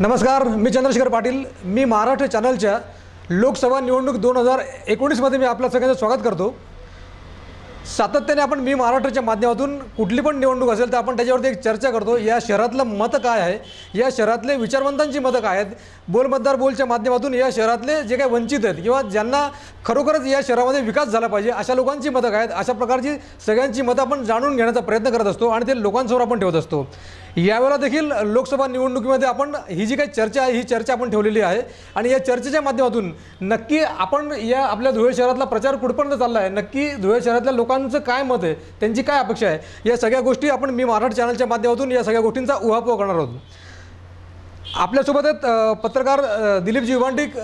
नमस्कार, मी चंद्रशेखर पाटील. मी महाराष्ट्र चॅनलच्या लोकसभा निवडणूक 2019 मध्ये मी आपल्या सगळ्यांचं स्वागत करतो. सातत्याने आपण मी महाराष्ट्राच्या माध्यमातून कुठली पण निवडणूक असेल तर आपण त्याच्यावरती एक चर्चा करतो. या शहरातलं मत काय आहे, या शहरातले विचारवंतांची मतं काय आहेत, बोल मतदार बोलच्या माध्यमातून या शहरातले जे काही वंचित आहेत किंवा ज्यांना खरोखरच या शहरामध्ये विकास झाला पाहिजे अशा लोकांची मतं काय आहेत, अशा प्रकारची सगळ्यांची मतं आपण जाणून घेण्याचा प्रयत्न करत असतो आणि ते लोकांसमोर आपण ठेवत असतो. यावेळेला देखील लोकसभा निवडणुकीमध्ये आपण ही जी काही चर्चा आहे ही चर्चा आपण ठेवलेली आहे आणि या चर्चेच्या माध्यमातून नक्की आपण या आपल्या धुळे शहरातला प्रचार कुठपर्यंत चालला आहे, नक्की धुळे शहरातल्या लोकांचं काय मत आहे, त्यांची काय अपेक्षा आहे, या सगळ्या गोष्टी आपण मी महाराष्ट्र चॅनलच्या माध्यमातून या सगळ्या गोष्टींचा उहापोह करणार आहोत. आपल्यासोबत आहेत पत्रकार दिलीपजी विभांडिक.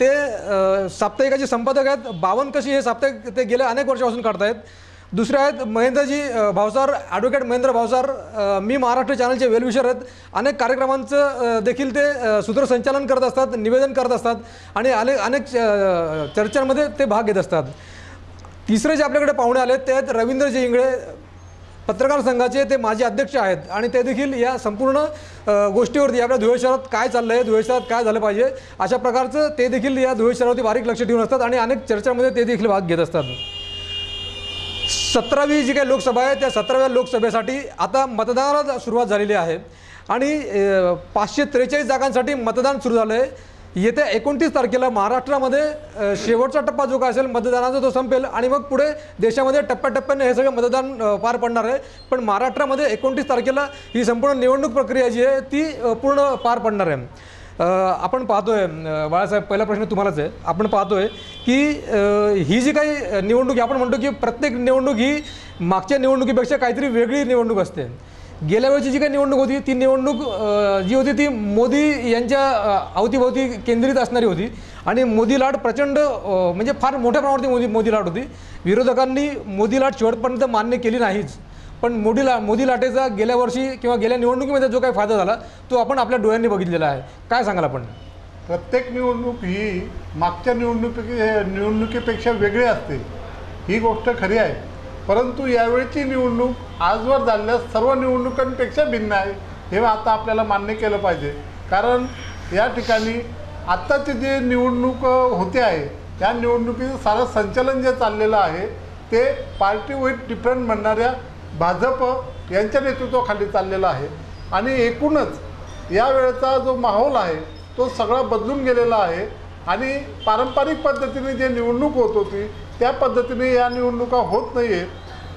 ते साप्ताहिकाचे संपादक आहेत. 52 कशी हे साप्ताहिक ते गेल्या अनेक वर्षापासून काढतायत. दुसरे आहेत महेंद्रजी भावसार, ॲडव्होकेट महेंद्र भावसार. मी महाराष्ट्र चॅनलचे वेलविशर आहेत. अनेक कार्यक्रमांचं देखील ते सूत्रसंचालन करत असतात, निवेदन करत असतात आणि अनेक चर्चांमध्ये ते भाग घेत असतात. तिसरे जे आपल्याकडे पाहुणे आले ते आहेत रवींद्रजी इंगळे, पत्रकार संघाचे ते माजी अध्यक्ष आहेत आणि ते देखील या संपूर्ण गोष्टीवरती आपल्या धुळे शहरात काय चाललं आहे, धुळे शहरात काय झालं पाहिजे अशा प्रकारचं ते देखील या धुळे शहरावरती बारीक लक्ष ठेवून असतात आणि अनेक चर्चांमध्ये ते देखील भाग घेत असतात. 17वी जी काही लोकसभा आहे त्या 17व्या लोकसभेसाठी आता मतदानाला सुरुवात झालेली आहे आणि 543 जागांसाठी मतदान सुरू झालं आहे. येत्या 29 तारखेला महाराष्ट्रामध्ये शेवटचा टप्पा जो काय असेल मतदानाचा तो संपेल आणि मग पुढे देशामध्ये टप्प्याटप्प्याने हे सगळं मतदान पार पडणार आहे. पण महाराष्ट्रामध्ये 29 तारखेला ही संपूर्ण निवडणूक प्रक्रिया जी आहे ती पूर्ण पार पडणार आहे. आपण पाहतोय बाळासाहेब, पहिला प्रश्न तुम्हालाच आहे. आपण पाहतोय की ही जी काही निवडणूक आपण म्हणतो की प्रत्येक निवडणूक ही मागच्या निवडणुकीपेक्षा काहीतरी वेगळी निवडणूक असते. गेल्या वेळची जी काही निवडणूक होती ती निवडणूक जी होती ती मोदी यांच्या अवतीभोवती केंद्रित असणारी होती आणि मोदी लाट प्रचंड म्हणजे फार मोठ्या प्रमाणावरती मोदी लाट होती. विरोधकांनी मोदी लाट शेवटपर्यंत मान्य केली नाहीच, पण मोदी लाटेचा गेल्या वर्षी किंवा गेल्या निवडणुकीमध्ये जो काही फायदा झाला तो आपण आपल्या डोळ्यांनी बघितलेला आहे. काय सांगाल आपण? प्रत्येक निवडणूक ही मागच्या निवडणुकीपेक्षा वेगळी असते, ही गोष्ट खरी आहे. परंतु यावेळची निवडणूक आजवर झालेल्या सर्व निवडणुकांपेक्षा भिन्न आहे हे आता आपल्याला मान्य केलं पाहिजे. कारण या ठिकाणी आत्ताची जी निवडणूक होते आहे त्या निवडणुकीचं सारं संचलन जे चाललेलं आहे ते पार्टी विथ डिफरंट म्हणणाऱ्या भाजप यांच्या नेतृत्वाखाली चाललेला आहे आणि एकूणच यावेळेचा जो माहोल आहे तो सगळा बदलून गेलेला आहे आणि पारंपरिक पद्धतीने जे निवडणूक होत होती त्या पद्धतीने या निवडणुका होत नाही आहेत.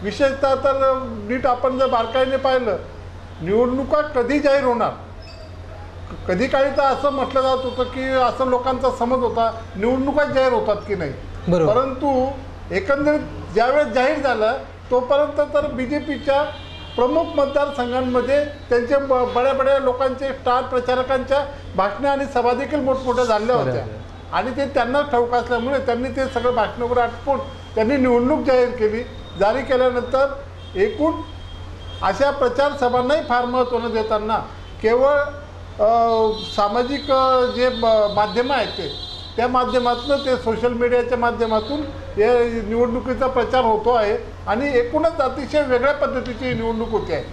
विशेषतः तर नीट आपण जर बारकाईने पाहिलं निवडणुका कधी जाहीर होणार, कधी काळी तर असं म्हटलं जात होतं की असं लोकांचा समज होता निवडणुका जाहीर होतात की नाही, परंतु एकंदरीत ज्यावेळेस जाहीर झालं तोपर्यंत तर BJPच्या प्रमुख मतदारसंघांमध्ये त्यांचे बड्या लोकांचे स्टार प्रचारकांच्या भाषणे आणि सभा देखील मोठमोठ्या झाल्या होत्या आणि ते त्यांना ठाऊक असल्यामुळे त्यांनी ते सगळं भाषणावर आटपून त्यांनी निवडणूक जारी केल्यानंतर एकूण अशा प्रचार सभांनाही फार महत्त्व न देताना केवळ सामाजिक जे माध्यमं आहेत त्या माध्यमातून ते सोशल मीडियाच्या माध्यमातून या निवडणुकीचा प्रचार होतो आहे आणि एकूणच अतिशय वेगळ्या पद्धतीची निवडणूक होती आहे.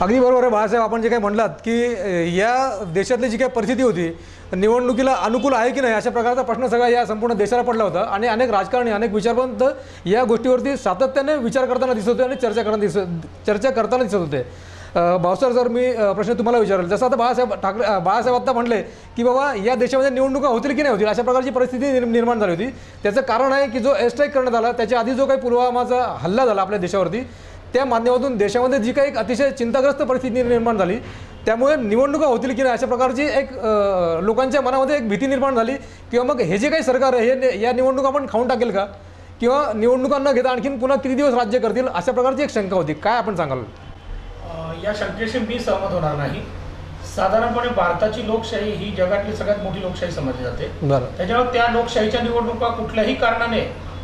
अगदी बरोबर आहे बाळासाहेब. आपण जे काही म्हणलात की या देशातली जी काही परिस्थिती होती निवडणुकीला अनुकूल आहे की नाही अशा प्रकारचा प्रश्न सगळा या संपूर्ण देशाला पडला होता आणि अनेक राजकारणी अनेक विचारवंत या गोष्टीवरती सातत्याने विचार करताना दिसत होते आणि चर्चा करताना दिसत होते. भावसार सर, मी प्रश्न तुम्हाला विचारेल. जसं आता बाळासाहेब आत्ता म्हणले की बाबा या देशामध्ये निवडणुका होतील की नाही होतील अशा प्रकारची परिस्थिती निर्माण झाली होती. त्याचं कारण आहे की जो एअर स्ट्राईक करण्यात आला त्याच्या आधी जो काही पुलवामाचा हल्ला झाला आपल्या देशावरती त्या माध्यमातून देशामध्ये जी काही अतिशय चिंताग्रस्त परिस्थिती निर्माण झाली त्यामुळे निवडणुका होतील की नाही अशा प्रकारची एक लोकांच्या मनामध्ये एक भीती निर्माण झाली किंवा मग हे जे काही सरकार आहे हे या निवडणुका आपण खाऊन टाकेल का किंवा निवडणुका न घेता आणखीन पुन्हा किती दिवस राज्य करतील अशा प्रकारची एक शंका होती. काय आपण सांगाल? या शंकेशी मी सहमत होणार नाही. साधारणपणे भारताची लोकशाही ही जगातली सगळ्यात मोठी लोकशाही समजली जाते. त्याच्यामुळे त्या लोकशाहीच्या निवडणुका कुठल्याही कारणाने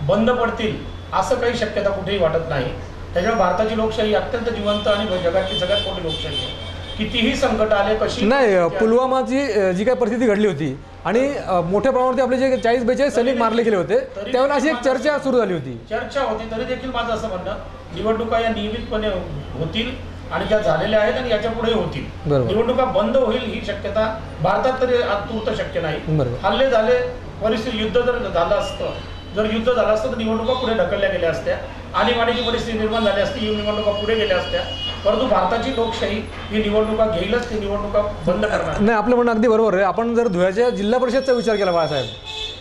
बंद पडतील असं काही शक्यता कुठेही वाटत नाही. त्याच्यामुळे भारताची लोकशाही अत्यंत जिवंत आणि जगातली सगळ्यात मोठी लोकशाही आहे. कितीही संकट आले कशी नाही, पुलवामाची जी काही परिस्थिती घडली होती आणि मोठ्या प्रमाणावरती आपले जे 40-42 सैनिक मारले गेले होते त्यावेळेला अशी एक चर्चा सुरू झाली होती. चर्चा होती तरी देखील माझं असं म्हणणं निवडणुका या नियमितपणे होतील आणि त्या झालेल्या आहेत आणि याच्या पुढे होतील. बरोबर. निवडणुका बंद होईल ही शक्यता भारतात तरी तूर्त शक्य नाही. बरोबर. हल्ले झाले, परिस्थिती युद्ध जर झालं असतं, जर युद्ध झालं असतं तर निवडणुका पुढे ढकलल्या गेल्या असत्या, आणीबाणीची परिस्थिती निर्माण झाली असती, ही निवडणुका पुढे गेल्या असत्या. परंतु भारताची लोकशाही ही निवडणुका घेईलच, ती निवडणुका बंद करणार नाही. आपलं म्हणणं अगदी बरोबर आहे. आपण जर धुळ्याच्या जिल्हा परिषदचा विचार केला बाळासाहेब,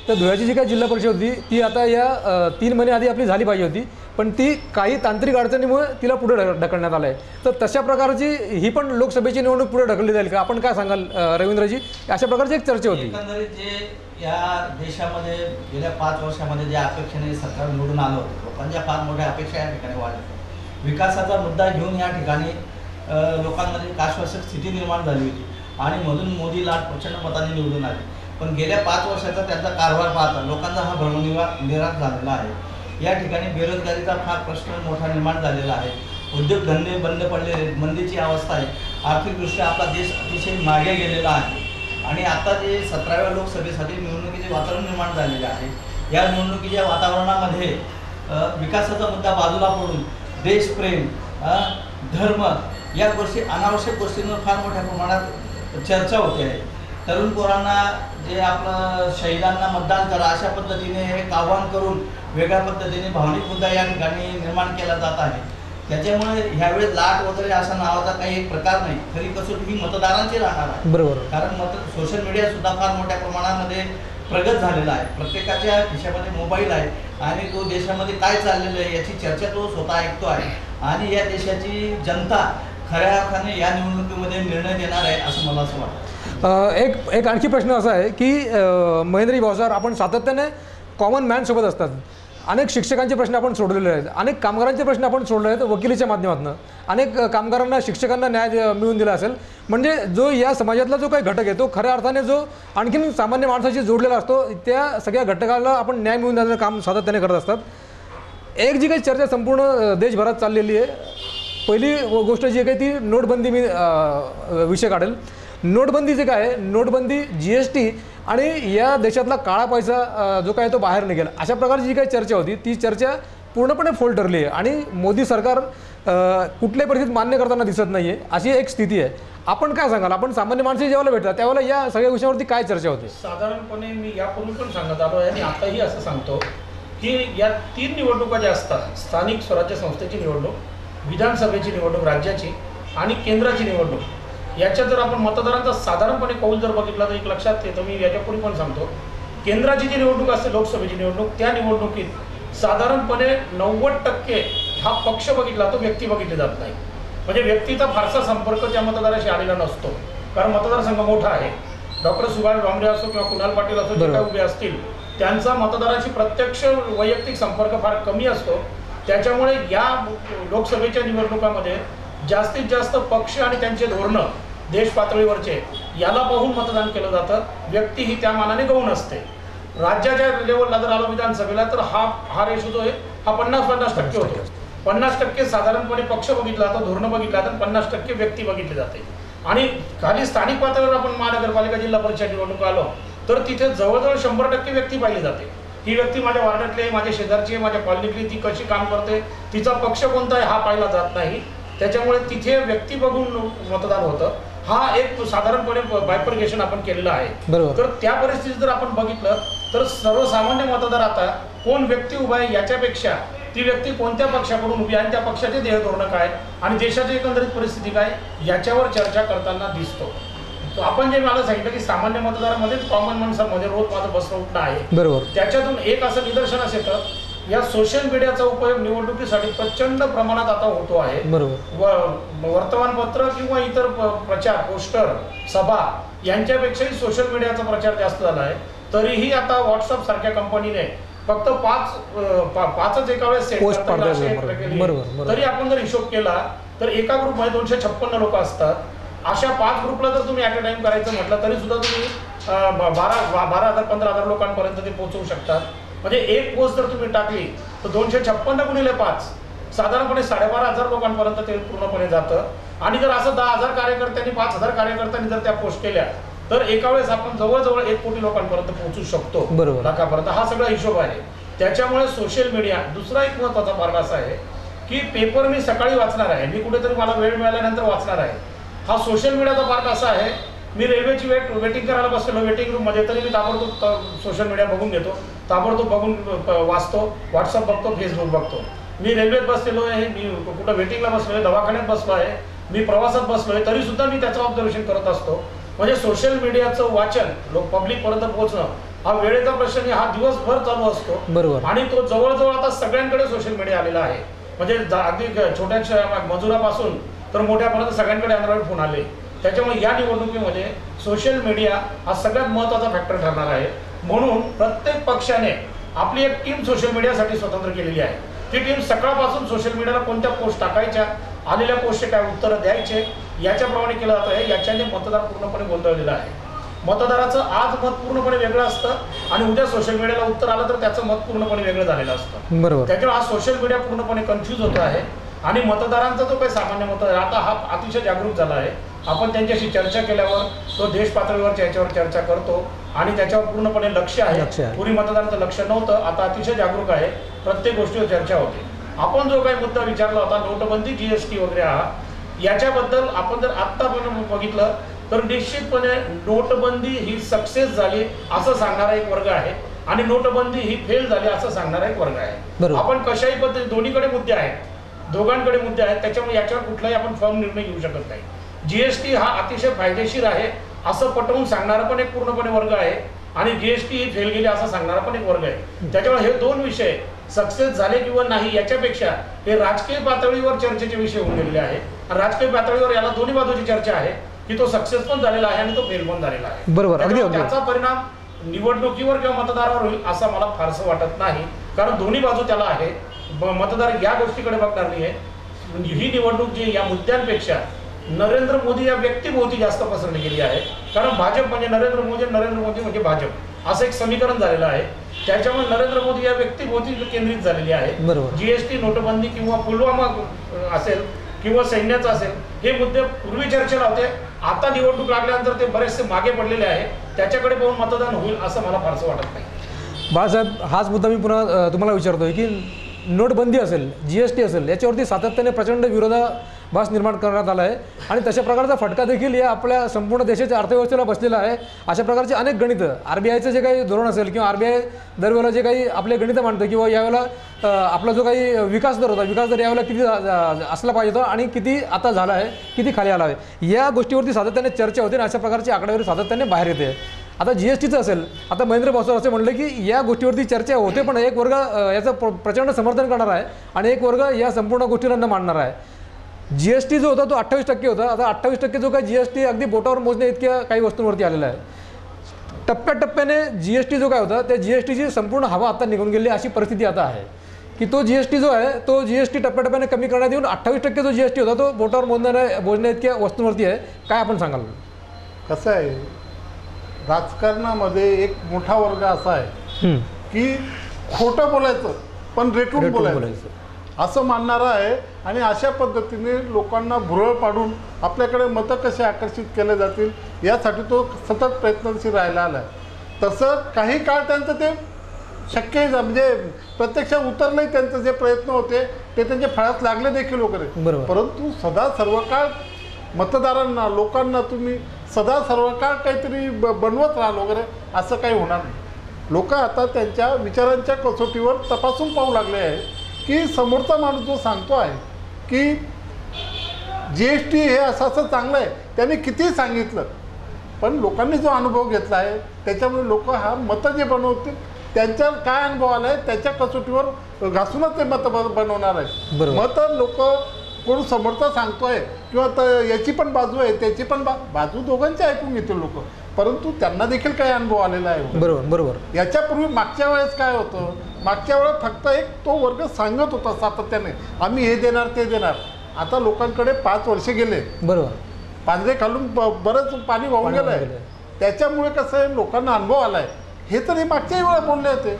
तर धुळ्याची जी काही जिल्हा परिषद होती ती आता या 3 महिने आधी आपली झाली पाहिजे होती, पण ती काही तांत्रिक अडचणीमुळे तिला पुढे ढकलण्यात आलं आहे. तर तशा प्रकारची ही पण लोकसभेची निवडणूक पुढे ढकलली जाईल का? आपण काय सांगाल रवींद्रजी? अशा प्रकारची एक चर्चा होती. एकंदरीत जे या देशामध्ये गेल्या 5 वर्षामध्ये ज्या अपेक्षेने सरकार निवडून आलं होतं, लोकांच्या फार मोठ्या अपेक्षा या ठिकाणी वाढल्या. विकासाचा मुद्दा घेऊन या ठिकाणी लोकांमध्ये एक आश्वासक स्थिती निर्माण झाली होती आणि मधून मोदी लाट प्रचंड मताने निवडून आले. पण गेल्या 5 वर्षाचा त्यांचा कारभार पाहता लोकांचा हा भ्रमनिरास झालेला आहे. या ठिकाणी बेरोजगारीचा फार प्रश्न मोठा निर्माण झालेला आहे. उद्योगधंदे बंद पडलेले आहेत, मंदीची अवस्था आहे, आर्थिकदृष्ट्या आपला देश अतिशय मागे गेलेला आहे. आणि आता जे 17व्या लोकसभेसाठी निवडणुकीचे वातावरण निर्माण झालेले आहे, या निवडणुकीच्या वातावरणामध्ये विकासाचा मुद्दा बाजूला पडून देशप्रेम, धर्म या गोष्टी, अनावश्यक गोष्टींवर फार मोठ्या प्रमाणात चर्चा होते आहे. तरुण पोरांना जे आपलं शहीदांना मतदान करा अशा पद्धतीने एक आव्हान करून वेगळ्या पद्धतीने भावनिक मुद्दा या ठिकाणी निर्माण केला जात आहे. त्याच्यामुळे ह्यावेळेस लाट वगैरे असा नावाचा काही एक प्रकार नाही. खरी कसोटी ही मतदारांची राहणार आहे. बरोबर. कारण सोशल मीडिया सुद्धा फार मोठ्या प्रमाणामध्ये प्रगत झालेला आहे. प्रत्येकाच्या खिशामध्ये मोबाईल आहे आणि तो देशामध्ये काय चाललेलं आहे याची चर्चा तो स्वतः ऐकतो आहे. आणि या देशाची जनता खऱ्या अर्थाने या निवडणुकीमध्ये निर्णय देणार आहे असं मला असं वाटतं. एक आणखी प्रश्न असा आहे की महेंद्रजी भाऊसाहेब, आपण सातत्याने कॉमन मॅनसोबत असतात. अनेक शिक्षकांचे प्रश्न आपण सोडलेले आहेत, अनेक कामगारांचे प्रश्न आपण सोडले आहेत वकिलीच्या माध्यमातून. अनेक कामगारांना, शिक्षकांना न्याय मिळवून दिला असेल. म्हणजे जो या समाजातला जो काही घटक आहे तो खऱ्या अर्थाने जो आणखीन सामान्य माणसाशी जोडलेला असतो, त्या सगळ्या घटकाला आपण न्याय मिळवून देण्याचं काम सातत्याने करत असतात. एक जी काही चर्चा संपूर्ण देशभरात चाललेली आहे, पहिली गोष्ट जी काही ती नोटबंदी मी विषय काढेल. नोटबंदी जे काय आहे, नोटबंदी, GST आणि या देशातला काळा पैसा जो काय तो बाहेर निघेल अशा प्रकारची जी काही चर्चा होती, ती चर्चा पूर्णपणे फोल ठरली आहे आणि मोदी सरकार कुठल्याही परिस्थितीत मान्य करताना दिसत नाही आहे, अशी एक स्थिती आहे. आपण काय सांगाल? आपण सामान्य माणसे ज्यावेळेला भेटतात त्यावेळेला या सगळ्या विषयावरती काय चर्चा होते? साधारणपणे मी यापूर्वी पण सांगत आलो आहे आणि आताही असं सांगतो की या 3 निवडणुका ज्या असतात, स्थानिक स्वराज्य संस्थेची निवडणूक, विधानसभेची निवडणूक राज्याची आणि केंद्राची निवडणूक, याच्यात जर आपण मतदारांचा साधारणपणे कौल जर बघितला तर एक लक्षात येतं. मी याच्यापूर्वी पण सांगतो, केंद्राची जी निवडणूक असते, लोकसभेची निवडणूक, त्या निवडणुकीत साधारणपणे 90% हा पक्ष बघितला, तो व्यक्ती बघितली जात नाही. म्हणजे व्यक्तीचा फारसा संपर्क त्या मतदाराशी आलेला नसतो, कारण मतदारसंघ मोठा आहे. डॉक्टर सुभाष भामरे असो किंवा कुणाल पाटील असो, जे काही उभे असतील, त्यांचा मतदाराशी प्रत्यक्ष वैयक्तिक संपर्क फार कमी असतो. त्याच्यामुळे या लोकसभेच्या निवडणुकामध्ये जास्तीत जास्त पक्ष आणि त्यांचे धोरणं देश पातळीवरचे याला पाहून मतदान केलं जातं. व्यक्ती ही त्या मानाने गौण असते. राज्याच्या लेवलला जर आलो विधानसभेला तर हा रेशो जो आहे हा 50-50% होतो. 50% साधारणपणे पक्ष बघितला जातो, धोरणं बघितलं जातं, 50% व्यक्ती बघितली जाते. आणि खाली स्थानिक पातळीवर आपण महानगरपालिका, जिल्हा परिषद निवडणूक आलो तर तिथे जवळजवळ 100% व्यक्ती पाहिली जाते. ही व्यक्ती माझ्या वार्डातली आहे, माझ्या शेजारची आहे, माझ्या कॉलनीतली, ती कशी काम करते, तिचा पक्ष कोणता आहे हा पाहिला जात नाही. त्याच्यामुळे तिथे व्यक्ती बघून मतदान होतं. हा एक साधारणपणे बायफर्गेशन आपण केलेलं आहे. तर त्या परिस्थितीत जर आपण बघितलं तर सर्वसामान्य मतदार आता कोण व्यक्ती उभा आहे याच्यापेक्षा ती व्यक्ती कोणत्या पक्षाकडून उभी आहे आणि त्या पक्षाचे ध्येयधोरणं काय आणि देशाची एकंदरीत परिस्थिती काय याच्यावर चर्चा करताना दिसतो. आपण जे मला सांगितलं की सामान्य मतदारामध्ये, कॉमन माणसामध्ये रोज माझं बसणं उठणं आहे. बरोबर. त्याच्यातून एक असं निदर्शनास येतं, या सोशल मीडियाचा उपयोग निवडणुकीसाठी प्रचंड प्रमाणात आता होतो आहे. बरोबर. वर्तमानपत्र किंवा इतर प्रचार, पोस्टर, सभा यांच्यापेक्षाही सोशल मीडियाचा प्रचार जास्त झाला आहे. तरीही आता व्हॉट्सअप सारख्या कंपनीने फक्त 5च एका वेळेस सेट करतात. तरी आपण जर हिशोब केला तर एका ग्रुपमध्ये 256 लोक असतात. अशा 5 ग्रुपला जर तुम्ही ॲट अ टाइम करायचं म्हटलं तरी सुद्धा तुम्ही 12,000-15,000 लोकांपर्यंत ते पोहोचवू शकतात. म्हणजे एक पोस्ट जर तुम्ही टाकली तर 256 गुणिले 5 साधारणपणे 12,500 लोकांपर्यंत ते पूर्णपणे जातं. आणि जर असं 10,000 कार्यकर्त्यांनी, 5,000 कार्यकर्त्यांनी जर त्या पोस्ट केल्या तर एका वेळेस आपण जवळजवळ 1 कोटी लोकांपर्यंत पोहोचू शकतो, लाखापर्यंत. हा सगळा हिशोब आहे. त्याच्यामुळे सोशल मीडिया, दुसरा एक महत्त्वाचा भाग असा आहे की पेपर मी सकाळी वाचणार आहे, मी कुठेतरी मला वेळ मिळाल्यानंतर वाचणार आहे. हा सोशल मीडियाचा पार्ट असा आहे, मी रेल्वेची वेटिंग करायला बसलेलो वेटिंग रूममध्ये, तरी मी ताबडतोब सोशल मीडिया बघून घेतो, ताबडतोब बघून वाचतो, व्हॉट्सअप बघतो, फेसबुक बघतो. मी रेल्वेत बसलेलो आहे, मी कुठं वेटिंगला बसलो आहे, दवाखान्यात बसलो आहे, मी प्रवासात बसलो आहे, तरीसुद्धा मी त्याचं ऑब्झर्वेशन करत असतो. म्हणजे सोशल मीडियाचं वाचन पब्लिकपर्यंत पोहोचणं हा वेळेचा प्रश्न हा दिवसभर चालू असतो. बरोबर. आणि तो जवळजवळ आता सगळ्यांकडे सोशल मीडिया आलेला आहे. म्हणजे अगदी छोट्याशा मजुरापासून तर मोठ्यापर्यंत सगळ्यांकडे अँड्रॉइड फोन आले. त्याच्यामुळे या निवडणुकीमध्ये सोशल मीडिया हा सगळ्यात महत्त्वाचा फॅक्टर ठरणार आहे. म्हणून प्रत्येक पक्षाने आपली एक टीम सोशल मीडियासाठी स्वतंत्र केलेली आहे. ती टीम सकाळपासून सोशल मीडियाला कोणत्या पोस्ट टाकायच्या, आलेल्या पोस्टचे काय उत्तरं द्यायचे याच्याप्रमाणे केलं जातं आहे. याच्याने मतदार पूर्णपणे गोंधळलेला आहे. मतदाराचं आज मत पूर्णपणे वेगळं असतं आणि उद्या सोशल मीडियाला उत्तर आलं तर त्याचं मत पूर्णपणे वेगळं झालेलं असतं. बरोबर. त्याच्यामुळे हा सोशल मीडिया पूर्णपणे कन्फ्यूज होत आहे आणि मतदारांचा जो काही सामान्य मतदार आता हा अतिशय जागरूक झाला आहे. आपण त्यांच्याशी चर्चा केल्यावर तो देश पातळीवरच्या याच्यावर चर्चा करतो आणि त्याच्यावर पूर्णपणे लक्ष आहे. पूर्वी मतदारांचं लक्ष नव्हतं, आता अतिशय जागरूक आहे, प्रत्येक गोष्टीवर चर्चा होते. आपण जो काही मुद्दा विचारला होता नोटबंदी, जीएसटी वगैरे हा, याच्याबद्दल आपण जर आत्तापर्यंत बघितलं तर निश्चितपणे नोटबंदी ही सक्सेस झाली असं सांगणारा एक वर्ग आहे आणि नोटबंदी ही फेल झाली असं सांगणारा एक वर्ग आहे. आपण कशाही पद्धती दोन्हीकडे मुद्दे आहेत, दोघांकडे मुद्दे आहेत, त्याच्यामुळे याच्यावर कुठलाही आपण फर्म निर्णय घेऊ शकत नाही. जीएसटी हा अतिशय फायदेशीर आहे असं पटवून सांगणारा पण एक पूर्णपणे वर्ग आहे आणि जीएसटी ही फेल गेली असं सांगणारा पण एक वर्ग आहे. त्याच्यामुळे हे दोन विषय सक्सेस झाले किंवा नाही याच्यापेक्षा हे राजकीय पातळीवर चर्चेचे विषय होऊन गेलेले आहे. राजकीय पातळीवर याला दोन्ही बाजूची चर्चा आहे की तो सक्सेस पण झालेला आहे आणि तो फेल पण झालेला आहे. बरोबर. त्याचा परिणाम निवडणुकीवर किंवा मतदारावर होईल असं मला फारसं वाटत नाही, कारण दोन्ही बाजू त्याला आहे. मतदार या गोष्टीकडे बघणार नाही आहे. ही निवडणूक जी या मुद्द्यांपेक्षा नरेंद्र मोदी या व्यक्तीभोवती जास्त पसरली गेली आहे. कारण भाजप म्हणजे नरेंद्र मोदी म्हणजे भाजप असं एक समीकरण झालेलं आहे. त्याच्यामुळे नरेंद्र मोदी या व्यक्तीभोवती केंद्रित झालेली आहे. जीएसटी, नोटबंदी किंवा पुलवामा असेल किंवा सैन्याचं असेल हे मुद्दे पूर्वी चर्चेला होते. आता निवडणूक लागल्यानंतर ते बरेचसे मागे पडलेले आहे. त्याच्याकडे पाहून मतदान होईल असं मला फारसं वाटत नाही. बाळासाहेब, हाच मुद्दा मी पुन्हा तुम्हाला विचारतोय की नोटबंदी असेल, जीएसटी असेल, याच्यावरती सातत्याने प्रचंड विरोधाभास निर्माण करण्यात आला आहे आणि तशा प्रकारचा फटका देखील या आपल्या संपूर्ण देशाच्या अर्थव्यवस्थेला बसलेला आहे. अशा प्रकारचे अनेक गणितं, आरबीआयचं जे काही धोरण असेल किंवा आरबीआय दरवेळेला जे काही आपले गणितं मांडतं किंवा यावेळेला आपला जो काही विकास दर होता, विकास दर यावेळेला किती असला पाहिजे होता आणि किती आता झाला आहे, किती खाली आला आहे, या गोष्टीवरती सातत्याने चर्चा होते आणि अशा प्रकारची आकडेवारी सातत्याने बाहेर येते. आता जीएसटीचं असेल, आता महेंद्र भावसार असे म्हणलं की या गोष्टीवरती चर्चा होते, पण एक वर्ग याचं प्रचंड समर्थन करणार आहे आणि एक वर्ग या संपूर्ण गोष्टीला न मांडणार आहे. जीएसटी जो होता तो 28% होता, आता 28% जो काही जीएसटी अगदी बोटावर मोजण्या इतक्या काही वस्तूंवरती आलेला आहे. टप्प्याटप्प्याने जीएसटी जो काय होता त्या जीएसटीची संपूर्ण हवा आता निघून गेली अशी परिस्थिती आता आहे की तो जीएसटी जो आहे तो जीएसटी टप्प्याटप्प्याने कमी करण्यात येऊन 28% जो जीएसटी होता तो बोटावर मोजण्या इतक्या वस्तूंवरती आहे. काय आपण सांगाल? कसं आहे, राजकारणामध्ये एक मोठा वर्ग असा आहे की खोटं बोलायचं पण रेटून बोलायचं असं मानणारा आहे आणि अशा पद्धतीने लोकांना भुरळ पाडून आपल्याकडे मतं कसे आकर्षित केले जातील यासाठी तो सतत प्रयत्नशील राहिला आहे. तसं काही काळ त्यांचं ते शक्य म्हणजे प्रत्यक्षात उतरलंही, त्यांचे जे प्रयत्न होते ते त्यांचे फळात लागले देखील वगैरे. परंतु सदा सर्व काळ मतदारांना, लोकांना तुम्ही सदा सर्व काळ काहीतरी बनवत राहाल वगैरे असं काही होणार नाही. लोक आता त्यांच्या विचारांच्या कसोटीवर तपासून पाहू लागले आहे की समोरचा माणूस जो सांगतो आहे की जीएसटी हे असं चांगलं आहे, त्याने किती सांगितलं, पण लोकांनी जो अनुभव घेतला आहे त्याच्यामुळे लोक हा मतं जे बनवतील त्यांच्या काय अनुभव आला आहे त्याच्या कसोटीवर घासूनच ते मतं बनवणार आहेत. मतं लोक कोण समोरचा सांगतोय किंवा याची पण बाजू आहे त्याची पण बाजू दोघांची ऐकून घेतील लोक, परंतु त्यांना देखील काही अनुभव आलेला आहे. बरोबर. याच्यापूर्वी मागच्या वेळेस काय होतं, मागच्या वेळेस फक्त एक तो वर्ग सांगत होता सातत्याने आम्ही हे देणार ते देणार. आता लोकांकडे 5 वर्ष गेले, बरोबर, पांढरे खालून बरंच पाणी वाहून गेलं आहे. त्याच्यामुळे कसं आहे, लोकांना अनुभव आला आहे. हे तरी मागच्याही वेळा बोलले होते.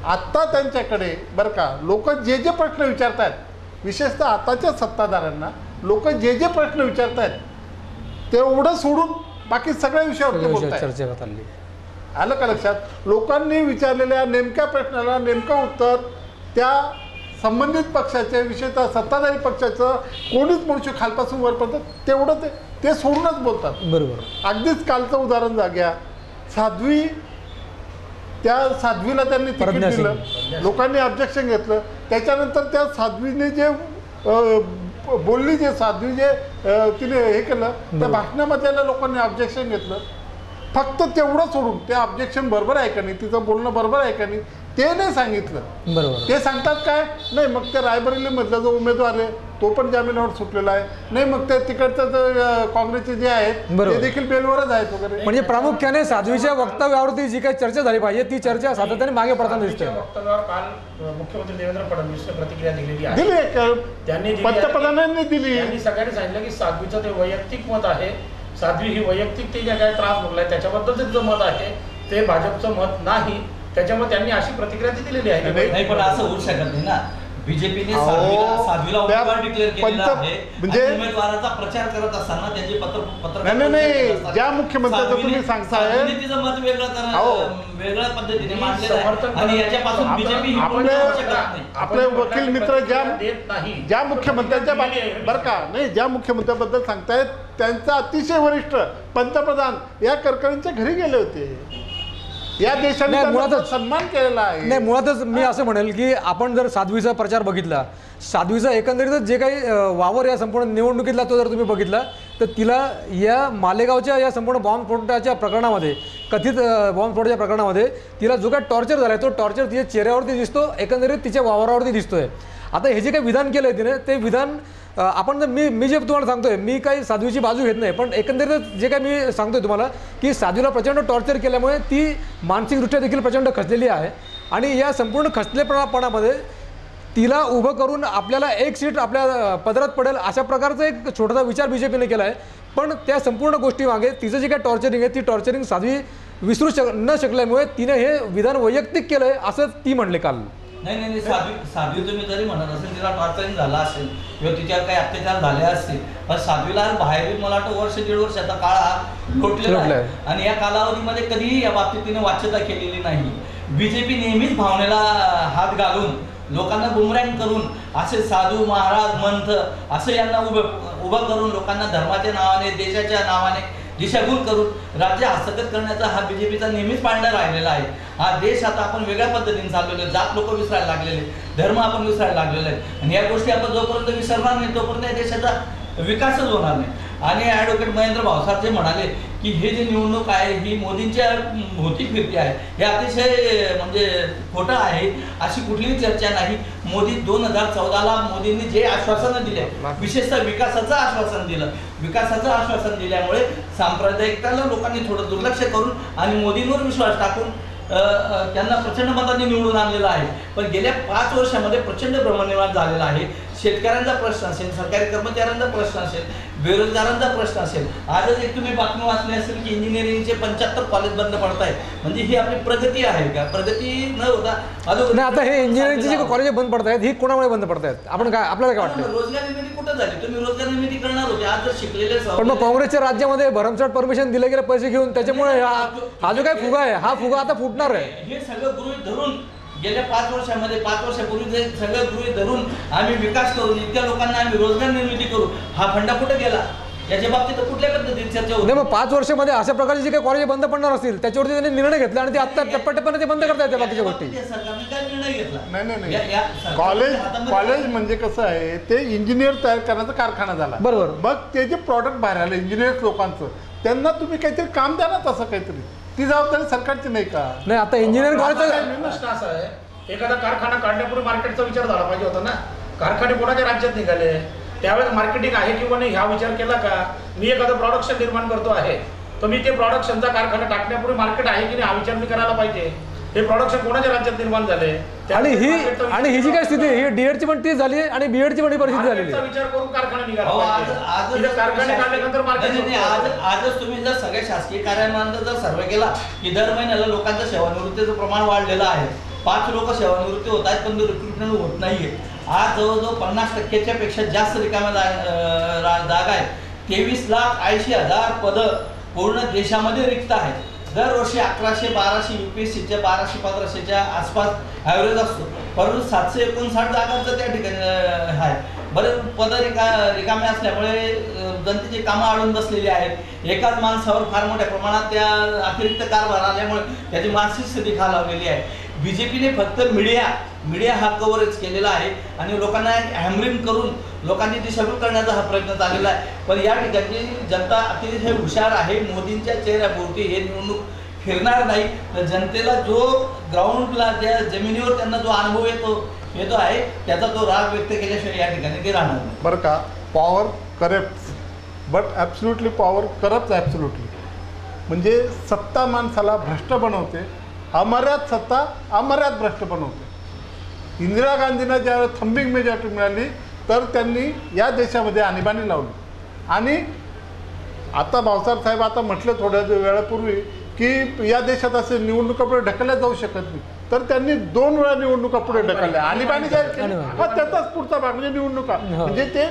आत्ता त्यांच्याकडे बरं का लोक जे जे प्रश्न विचारत आहेत, विशेषतः आताच्या सत्ताधाऱ्यांना लोक जे जे प्रश्न विचारत आहेत तेवढं सोडून बाकी सगळ्या विषयावर चर्चा करत आली. आलं का लक्षात? लोकांनी विचारलेल्या नेमक्या प्रश्नाला नेमकं उत्तर त्या संबंधित पक्षाच्या विषयतः सत्ताधारी पक्षाचं कोणीच मनुष्य खालपासून वरपर्यंत तेवढं ते सोडूनच बोलतात. बरोबर. अगदीच कालचं उदाहरण घ्या, साध्वी, त्या साध्वीला त्यांनी तिकीट प्रज्ञा दिलं, लोकांनी ऑब्जेक्शन घेतलं. त्याच्यानंतर त्या साध्वीने जे बोलली, जे साध्वी जे तिने हे केलं, त्या भाषणामधल्या लोकांनी ऑब्जेक्शन घेतलं. फक्त तेवढं सोडून ते ऑब्जेक्शन बरोबर आहे का नाही, तिचं बोलणं बरोबर आहे का नाही ते नाही सांगितलं. बरोबर. ते सांगतात काय, नाही मग ते रायबरेलीमधला जो उमेदवार आहे तो पण जामिनावर सुटलेला आहे, नाही मग ते तिकडचं काँग्रेसचे जे आहेत ते देखील बेलवरच आहेत वगैरे. म्हणजे प्रामुख्याने साध्वीच्या वक्तव्यावरती जी काही चर्चा झाली पाहिजे ती चर्चा सातत्याने मागे पडताना दिसते. वक्तव्यावर काल मुख्यमंत्री देवेंद्र फडणवीस प्रतिक्रिया दिलेली आहे. दिली पंतप्रधानांनी दिली. त्यांनी सगळ्यांनी सांगितलं की साध्वीचं ते वैयक्तिक मत आहे, साध्वी ही वैयक्तिक ते ज्या काही त्रास भोगलाय त्याच्याबद्दलचं तिचं मत आहे, ते भाजपचं मत नाही. त्याच्यामुळे त्यांनी अशी प्रतिक्रिया दिलेली आहे. नाही पण असं होऊ शकत नाही ना. बीजेपीने साध्वीला उमेदवार डिक्लेअर केलेला आहे, म्हणजे उमेदवाराचा प्रचार करत असताना त्यांचे पत्र नाही, ज्या मुख्यमंत्र्याचं तुम्ही सांगताय तिचं मत वेगळ्या पद्धतीने मांडलेलं आहे आणि याच्यापासून बीजेपी आपले वकील मित्र ज्या मुख्यमंत्र्यांच्या बरं का नाही, ज्या मुख्यमंत्र्याबद्दल सांगतायत त्यांचा अतिशय वरिष्ठ पंतप्रधान या करकरींच्या घरी गेले होते. या देशाने मुळातच सन्मान केलेला आहे. नाही, मुळातच मी असं म्हणेल की आपण जर साध्वीचा प्रचार बघितला, साध्वीचा एकंदरीतच जे काही वावर या संपूर्ण निवडणुकीतला तो जर तुम्ही बघितला तर तिला या मालेगावच्या या संपूर्ण बॉम्बस्फोटाच्या प्रकरणामध्ये, कथित बॉम्बस्फोटाच्या प्रकरणामध्ये तिला जो काही टॉर्चर झाला आहे तो टॉर्चर तिच्या चेहऱ्यावरती दिसतो, एकंदरीत तिच्या वावरावरती दिसतोय. आता हे जे काही विधान केलं आहे तिने ते विधान आपण जर मी जे तुम्हाला सांगतोय, मी काही साध्वीची बाजू घेत नाही, पण एकंदरीत जे काही मी सांगतोय तुम्हाला की साध्वीला प्रचंड टॉर्चर केल्यामुळे ती मानसिकदृष्ट्या देखील प्रचंड खचलेली आहे आणि या संपूर्ण खचलेपणामध्ये तिला उभं करून आपल्याला एक सीट आपल्या पदरात पडेल अशा प्रकारचा एक छोटासा विचार बीजेपीने केला आहे. पण त्या संपूर्ण गोष्टीमागे तिचं जे काही टॉर्चरिंग आहे ती टॉर्चरिंग साध्वी विसरू न शकल्यामुळे तिने हे विधान वैयक्तिक केलं आहे असं ती म्हणले काल. नाही, साध्वी तुम्ही जरी म्हणत असेल तिला टॉर्चरिंग झाला असेल किंवा तिच्यावर काही अत्याचार झाले असतील, पण साध्वीला बाहेर मला वाटतं वर्ष दीड वर्षाचा काळ हा लोटलेला आहे आणि या कालावधीमध्ये कधीही या बाबतीत तिने वाच्यता केलेली नाही. बीजेपी नेहमीच भावनेला हात घालून लोकांना गुमराह करून असे साधू महाराज मंथ असं यांना उभं करून लोकांना धर्माच्या नावाने, देशाच्या नावाने दिशाभूल करून राज्य हस्तगत करण्याचा हा बीजेपीचा नेहमीच पांडा राहिलेला आहे. हा देश आता आपण वेगळ्या पद्धतीने चाललेलो आहे, जात लोक विसरायला लागलेले, धर्म आपण विसरायला लागलेले आहेत आणि या गोष्टी आपण जोपर्यंत विसरणार नाही तोपर्यंत या देशाचा विकासच होणार नाही. आणि ॲडव्होकेट महेंद्र भावसार जे म्हणाले की हे जे निवडणूक आहे ही मोदींच्या भोवती फिरती आहे, हे अतिशय म्हणजे खोटं आहे. अशी कुठलीही चर्चा नाही. मोदी 2014ला मोदींनी जे आश्वासनं दिले, विशेषतः विकासाचं आश्वासन दिलं, विकासाचं आश्वासन दिल्यामुळे सांप्रदायिकताला लोकांनी थोडं दुर्लक्ष करून आणि मोदींवर विश्वास टाकून त्यांना प्रचंड मतांनी निवडून आणलेलं आहे. पण गेल्या 5 वर्षामध्ये प्रचंड भ्रमनिर्माण झालेला आहे. शेतकऱ्यांचा प्रश्न असेल, सरकारी कर्मचाऱ्यांचा प्रश्न असेल, बेरोजगारांचा प्रश्न असेल. आजच एक तुम्ही बातमी वाचली असेल की इंजिनिअरिंगचे 75 कॉलेज बंद पडत आहेत. म्हणजे ही आपली प्रगती आहे का? प्रगती न होता नाही. आता हे इंजिनिअरिंगचे जे कॉलेज बंद पडत आहेत ही कोणामुळे बंद पडत आहेत? आपण काय आपल्याला काय वाटतं? रोजगार निर्मिती कुठं झाली? तुम्ही रोजगार निर्मिती करणार होते, आज जर शिकलेले पण मग काँग्रेसच्या राज्यामध्ये भरमसाठ परमिशन दिले गेले पैसे घेऊन, त्याच्यामुळे हा जो काय फुगा आहे हा फुगा आता फुटणार आहे. हे सगळं गृहीत धरून गेल्या 5 वर्षामध्ये 5 वर्षापूर्वी जे सगळं गृहीत धरून आम्ही विकास करून इतक्या लोकांना आम्ही रोजगार निर्मिती करू, हा फंडा कुठे गेला? याच्या बाबतीत कुठल्या पद्धतीने चर्चा होती? मग 5 वर्षामध्ये अशा प्रकारचे जे काही कॉलेज बंद पडणार असतील त्याच्यावरती त्यांनी निर्णय घेतला आणि ते आता टप्प्याटप्प्याने ते बंद करता येते बाकीच्या गोष्टी. सरकारने काय निर्णय घेतला? नाही. कॉलेज म्हणजे कसं आहे, ते इंजिनियर तयार करण्याचा कारखाना झाला. बरोबर. मग ते जे प्रॉडक्ट बाहेर आलं इंजिनियर लोकांचं, त्यांना तुम्ही काहीतरी काम द्या ना, तसं काहीतरी. ती जबाबदारी सरकारची नाही का? नाही. आता इंजिनिअरिंग कॉलेजचा प्रश्न असा आहे, एखादा कारखाना काढण्यापूर्वी मार्केटचा विचार झाला पाहिजे होता ना. कारखाने कोणाच्या राज्यात निघाले, त्यावेळेस मार्केटिंग आहे किंवा नाही ह्या विचार केला का? मी एखादं प्रोडक्शन निर्माण करतो आहे तर मी ते प्रोडक्शनचा कारखाना टाकण्यापूर्वी मार्केट आहे की नाही हा विचार मी करायला पाहिजे. हे प्रोडक्शन कोणाच्या राज्यात निर्माण झाले आणि ही जी काय स्थिती ही डीएडची पण तीच झाली आणि बीएडची पण परिस्थिती झालेली आहे. विचार करून कारखाना निघाला. कारखाने काढल्यानंतर आजच तुम्ही जर सगळ्या शासकीय कार्यालयांचा जर सर्वे केला की दर महिन्याला लोकांचं सेवानिवृत्तीचं प्रमाण वाढलेलं आहे. 5 लोक सेवानिवृत्ती होत आहेत पण रिक्रुटमेंट होत नाहीये. आज जवळजवळ 50% पेक्षा जास्त रिकाम्या जागा आहेत. 23,80,000 पदं पूर्ण देशामध्ये रिक्त आहेत. दरवर्षी 1100-1200 UPSCच्या 1200-1500च्या आसपास ॲव्हरेज असतो, परंतु 759 जागांचं त्या ठिकाणी आहे. बरेच पद रिकामे असल्यामुळे जनतेची कामं अडून बसलेली आहेत. एकाच माणसावर फार मोठ्या प्रमाणात त्या अतिरिक्त कारभार आल्यामुळे त्याची मानसिक स्थिती खालावलेली आहे. BJPने फक्त मीडिया हा कव्हरेज केलेला आहे आणि लोकांना हॅमरिंग करून लोकांची दिशाभूल करण्याचा हा प्रयत्न चाललेला आहे. पण या ठिकाणी जनता अतिशय हुशार आहे. मोदींच्या चेहऱ्याभोवती हे निवडणूक फिरणार नाही. तर जनतेला जो ग्राउंडला त्या जमिनीवर त्यांना जो अनुभव येतो आहे त्याचा तो राग व्यक्त केल्याशिवाय या ठिकाणी ते राहणार नाही. बरं का, power corrupt but absolutely power corrupt absolutely. म्हणजे सत्ता माणसाला भ्रष्ट बनवते, अमर्याद सत्ता अमर्याद भ्रष्ट बनवते. इंदिरा गांधींना ज्यावेळेस थंबिंग मेजॉरिटी मिळाली तर त्यांनी या देशामध्ये आणीबाणी लावली. आणि आता भावसार साहेब आता म्हटलं थोड्या वेळापूर्वी की या देशात असे निवडणुका पुढे ढकलल्या जाऊ शकत नाही, तर त्यांनी 2 वेळा निवडणुका पुढे ढकलल्या, आणीबाणी जाहीर केली. हा त्याचाच पुढचा भाग म्हणजे निवडणुका. म्हणजे ते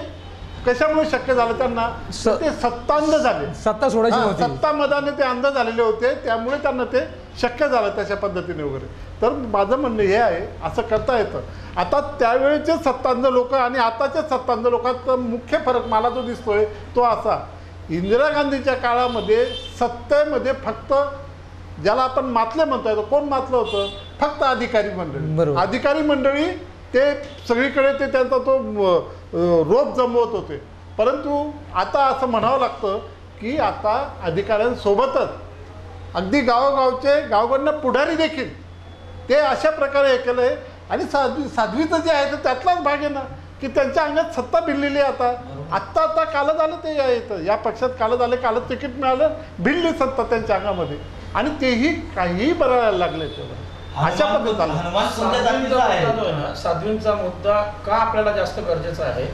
कशामुळे शक्य झालं त्यांना, ते सत्तांध झाले, सत्ता सोडायची नव्हती, सत्ता मदाने ते अंध झालेले होते, त्यामुळे त्यांना ते शक्य झालं तशा पद्धतीने वगैरे. तर माझं म्हणणं हे आहे, असं करता येतं. आता त्यावेळेचे सत्तांध लोक आणि आताच्या सत्तांध लोकांचा मुख्य फरक मला जो दिसतोय तो असा, इंदिरा गांधीच्या काळामध्ये सत्तेमध्ये फक्त ज्याला आपण मातले म्हणता येतो, कोण मातलं होतं, फक्त अधिकारी मंडळी. अधिकारी मंडळी ते सगळीकडे ते त्यांचा तो रोप जमवत होते. परंतु आता असं म्हणावं लागतं की आता अधिकाऱ्यांसोबतच अगदी गावोगावचे पुढारी देखील ते अशा प्रकारे हे केलं आहे. आणि साध्वीचं जे आहे तर त्यातलाच भाग आहे ना की त्यांच्या अंगात सत्ता भिडलेली आहे. आता कालच आलं ते येतं, या पक्षात कालच तिकीट मिळालं, भिडली सत्ता त्यांच्या अंगामध्ये आणि तेही काहीही बरायला लागले. अशा पद्धतीने साध्वींचा मुद्दा का आपल्याला जास्त गरजेचा आहे,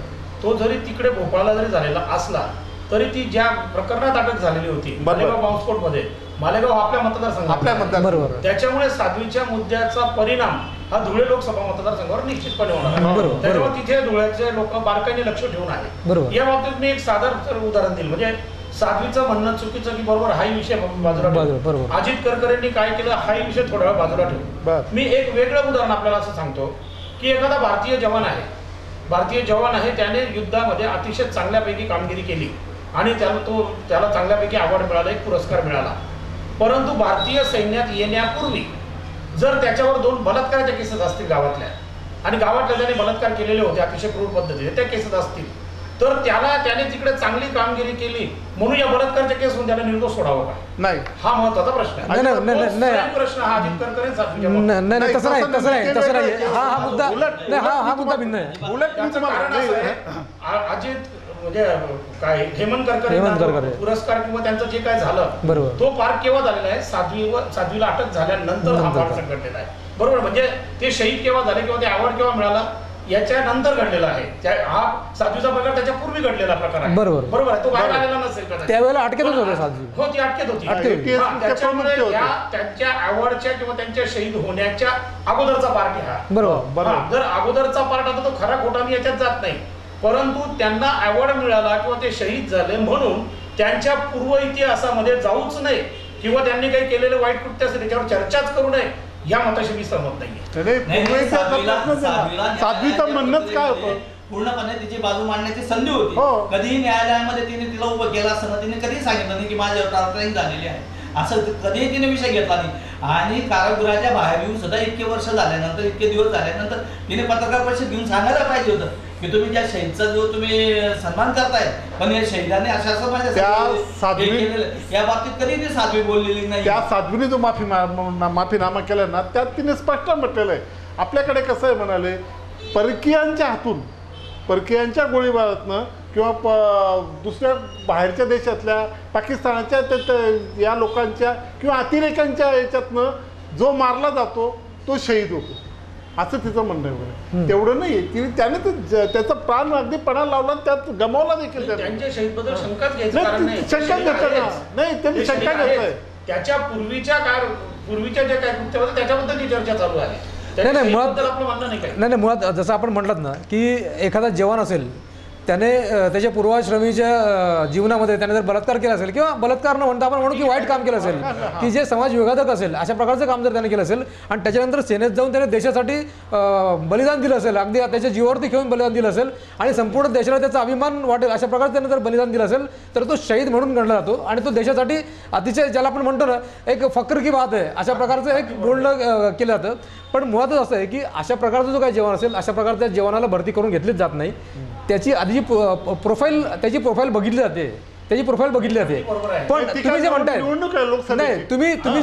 तो जरी तिकडे भोपाळला जरी झालेला असला तरी ती ज्या प्रकरणात अटक झालेली होती मालेगाव बॉम्बस्फोट मध्ये, मालेगाव आपल्या मतदारसंघात, त्याच्यामुळे साध्वीच्या मुद्द्याचा परिणाम हा धुळे लोकसभा मतदारसंघावर निश्चितपणे होणार आहे. त्याच्यामुळे तिथे धुळ्याचे लोक बारकाईने लक्ष ठेवून आहे. या बाबतीत मी एक साधं उदाहरण दिलं, म्हणजे साध्वीचं म्हणणं चुकीचं की बरोबर हाही विषय बाजूला ठेवू, अजित करकरेंनी काय केलं हाही विषय थोडा वेळ बाजूला ठेवू. मी एक वेगळं उदाहरण आपल्याला असं सांगतो की एखादा भारतीय जवान आहे, त्याने युद्धामध्ये अतिशय चांगल्यापैकी कामगिरी केली आणि त्याला चांगल्यापैकी अवॉर्ड मिळाला, एक पुरस्कार मिळाला. परंतु भारतीय सैन्यात येण्यापूर्वी जर त्याच्यावर 2 बलात्काराच्या केसेस असतील गावातल्या, आणि गावातल्या त्याने बलात्कार केलेले होते अतिशय क्रूर पद्धतीने, त्या केसेस असतील, तर त्याने तिकडे चांगली कामगिरी केली म्हणून या बलात्काराच्या केसहून त्याला निर्दोष सोडावं का? नाही, हा महत्वाचा प्रश्न आहे. प्रश्न हा अजित करकरेंसाठी नाही, तसं नाही. हा मुद्दा भिन्न आहे. उलट अजित म्हणजे काय हेमंत करकरे पुरस्कार किंवा त्यांचं जे काय झालं तो पार केव्हा झालेला आहे, साध्वीला अटक झाल्यानंतर हा पार संघटनेला आहे. बरोबर, म्हणजे ते शहीद केव्हा झाले किंवा ते अवॉर्ड केव्हा मिळाला याच्या नंतर घडलेला आहे. हा साध्वीचा प्रकार त्याच्या पूर्वी घडलेला प्रकार आहे. बरोबर आहे, तो बाहेर आलेला नसेल त्यावेळेला अटकेतच होते साध्वी. हो, ती अटकेत होती. त्याच्यामुळे त्यांच्या अवॉर्डच्या किंवा त्यांच्या शहीद होण्याच्या अगोदरचा पार्ट हा. बरोबर, जर अगोदरचा पार्ट आता तो खरा खोटा मी याच्यात जात नाही, परंतु त्यांना अवॉर्ड मिळाला किंवा ते शहीद झाले म्हणून त्यांच्या पूर्व इतिहासामध्ये जाऊच नये किंवा त्यांनी काही केलेले वाईट कृत्य असेल त्याच्यावर चर्चाच करू नये, या मताशी मी सहमत नाहीये. साध्वीचं म्हणणंच काय होतं, पूर्णपणे तिची बाजू मांडण्याची संधी होती. कधीही न्यायालयामध्ये तिने तिला उभं केलं असताना तिने कधीही सांगितलं नाही की माझ्यावर टार्गेटिंग झालेली आहे, असं कधीही तिने विषय घेतला नाही. आणि कारागृहाच्या बाहेर येऊन सुद्धा इतके वर्ष झाल्यानंतर, इतके दिवस झाल्यानंतर तिने पत्रकार परिषद घेऊन सांगायला पाहिजे होतं की तुम्ही ज्या शहीदचा जो तुम्ही सन्मान करताय, पण या शहीदाने असं या बाबतीत कधी ती साध्वी बोललेली नाही. त्या साध्वीने जो माफीनामा केला ना, त्यात तिने स्पष्ट म्हटलेलं आहे. आपल्याकडे कसं आहे म्हणाले, परकीयांच्या हातून, परकीयांच्या गोळीबारातनं किंवा दुसऱ्या बाहेरच्या देशातल्या पाकिस्तानाच्या या लोकांच्या किंवा अतिरेक्यांच्या याच्यातनं जो मारला जातो तो शहीद होतो, असं तिचं म्हणणं आहे वगैरे. तेवढं नाही, त्याने त्याचा प्राण अगदी पणाला लावला, त्यात गमावला देखील. त्यांच्या शहीदबद्दल शंकाच घ्यायची शंका घेतलं नाही, त्यांनी शंका घेतलंय. त्याच्या पूर्वीच्या जे काय कृत्य होतं त्याच्याबद्दल चर्चा चालू आहे. नाही, मुळात जसं आपण म्हटलं ना की एखादा जवान असेल त्याने त्याच्या पूर्वाश्रमीच्या जीवनामध्ये त्याने जर बलात्कार केला असेल किंवा बलात्कार न म्हणता आपण म्हणू की वाईट काम केलं असेल की जे समाज विघातक असेल अशा प्रकारचं काम जर त्याने केलं असेल आणि त्याच्यानंतर सेनेत जाऊन त्याने देशासाठी बलिदान दिलं असेल, अगदी त्याच्या जीवावरती घेऊन बलिदान दिलं असेल आणि संपूर्ण देशाला त्याचा अभिमान वाटेल अशा प्रकारे त्याने जर बलिदान दिलं असेल तर तो शहीद म्हणून गणला जातो आणि तो देशासाठी अतिशय ज्याला आपण म्हणतो ना एक फक्र की बात आहे अशा प्रकारचं एक बोलणं केलं जातं. पण मुळातच असं आहे की अशा प्रकारचं जो काही जवान असेल अशा प्रकारच्या जवानाला भरती करून घेतलीच जात नाही. त्याची आधीची त्याची प्रोफाईल बघितली जाते, त्याची प्रोफाईल बघितली जाते. पण तुम्ही जे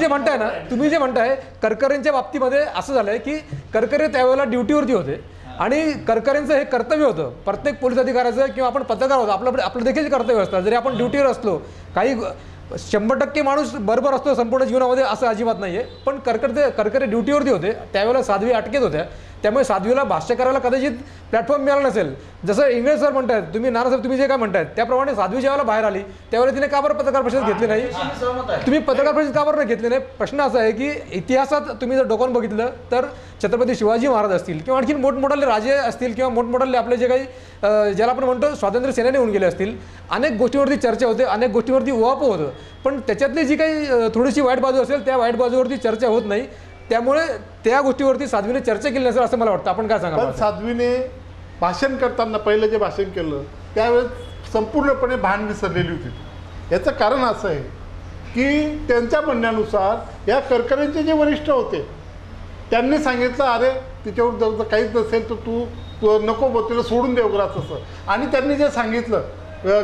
म्हणताय नाही, तुम्ही जे म्हणताय करकरेंच्या बाबतीमध्ये असं झालंय की करकरे त्यावेळेला ड्युटीवरती होते आणि करकरेंचं हे कर्तव्य होतं, प्रत्येक पोलीस अधिकाऱ्याचं किंवा आपण पत्रकार होतो आपलं देखील कर्तव्य असतं. जरी आपण ड्युटीवर असलो, काही 100% माणूस बरोबर असतो संपूर्ण जीवनामध्ये असं अजिबात नाही आहे. पण करकरे ड्युटीवरती होते त्यावेळेला साध्वी अटकेत होत्या, त्यामुळे साध्वीला भाष्य करायला कदाचित प्लॅटफॉर्म मिळाला नसेल. जसं इंग्रज सर म्हणतायत, तुम्ही नानासाहेब तुम्ही जे काय म्हणतायत त्याप्रमाणे साध्वी ज्यावेळेला बाहेर आली त्यावेळेला तिने का बरं पत्रकार परिषद घेतली नाही? तुम्ही पत्रकार परिषद का बरं नाही घेतली नाही? प्रश्न असा आहे की इतिहासात तुम्ही जर डोकावून बघितलं तर छत्रपती शिवाजी महाराज असतील किंवा आणखी मोठमोठाले राजे असतील किंवा मोठमोठाले आपले जे काही ज्याला आपण म्हणतो स्वातंत्र्य सेनेने होऊन गेले असतील, अनेक गोष्टीवरती चर्चा होते, अनेक गोष्टीवरती उहापोह होतं. पण त्याच्यातली जी काही थोडीशी वाईट बाजू असेल त्या वाईट बाजूवरती चर्चा होत नाही. त्यामुळे त्या गोष्टीवरती साध्वीने चर्चा केली नसेल असं मला वाटतं. आपण काय सांगा? साध्वीने भाषण करताना पहिलं जे भाषण केलं त्यावेळेस संपूर्णपणे भान विसरलेली होती. याचं कारण असं आहे की त्यांच्या म्हणण्यानुसार या करकरेंचे जे वरिष्ठ होते त्यांनी सांगितलं अरे तिच्यावर जर काहीच नसेल तर तू नको बो, तिला सोडून दे वगैरे तसं. आणि त्यांनी जे सांगितलं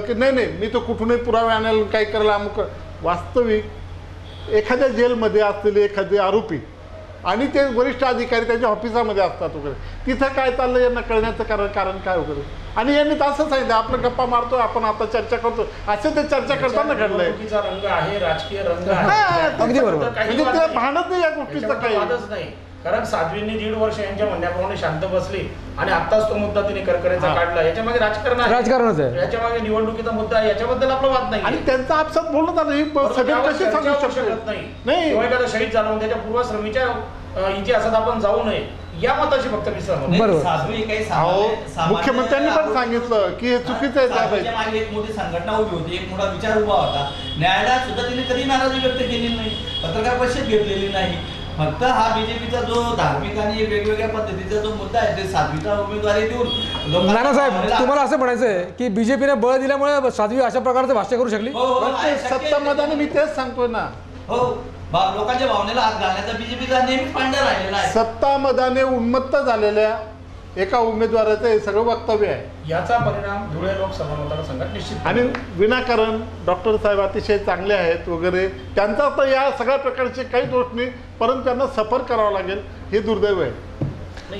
की नाही मी तो कुठूनही पुरावे आणायला काही करायला अमुक. वास्तविक एखाद्या जेलमध्ये असलेले एखादे आरोपी आणि ते वरिष्ठ अधिकारी त्यांच्या ऑफिसामध्ये असतात वगैरे, तिथं काय चाललं यांना कळण्याचं कारण काय वगैरे. आणि यांनी तर असं सांगितलं आपलं गप्पा मारतो आपण आता चर्चा करतो असं ते चर्चा करताना घडलंय. रंग आहे, राजकीय रंग अगदी बरोबर. म्हणजे ते भानच नाही या गोष्टीचं काही. नाही, कारण साध्वींनी 1.5 वर्ष यांच्या म्हणण्याप्रमाणे शांत बसली आणि आत्ताच तो मुद्दा तिने करकरेचा काढला. याच्यामागे राजकारणच आहे, याच्यामागे निवडणुकीचा मुद्दा आहे, याच्याबद्दल आपला वाद नाही. आणि त्यांचा आपसात बोलणं झालं ही सगळं कशी सांगू शकत नाही. एखादा शहीद झाला त्याच्या पूर्वश्रमीच्या इतिहासात आपण जाऊ नये या मताची फक्त मी सहमत. मुख्यमंत्र्यांनी पण सांगितलं की हे चुकीचं आहे. मागे एक मोठी संघटना उभी होती, एक मोठा विचार उभा होता. न्यायालयात सुद्धा तिने कधी नाराजी व्यक्त केली नाही, पत्रकार परिषद घेतलेली नाही. फक्त हा बीजेपीचा जो धार्मिक आणि वेगवेगळ्या पद्धतीचा जो मुद्दा आहे ते साध्वीचा उमेदवारी देऊन नानासाहेब तुम्हाला असं म्हणायचं आहे की बीजेपीने बळ दिल्यामुळे साध्वी अशा प्रकारचं भाष्य करू शकली? सत्तामधाने मी तेच सांगतोय ना. हो, लोकांच्या भावनेला हात घालण्याचा बीजेपीचा नेहमीच पांढरा राहिलेला आहे. सत्तामधाने उन्मत्त झालेल्या एका उमेदवाराचं हे सगळं वक्तव्य आहे. याचा परिणाम धुळे लोकसभा मतदारसंघात निश्चित. आणि विनाकारण डॉक्टर साहेब अतिशय चांगले आहेत वगैरे, त्यांचा तर या सगळ्या प्रकारचे काही दोष नाही, परंतु त्यांना सफर करावं लागेल हे दुर्दैव आहे.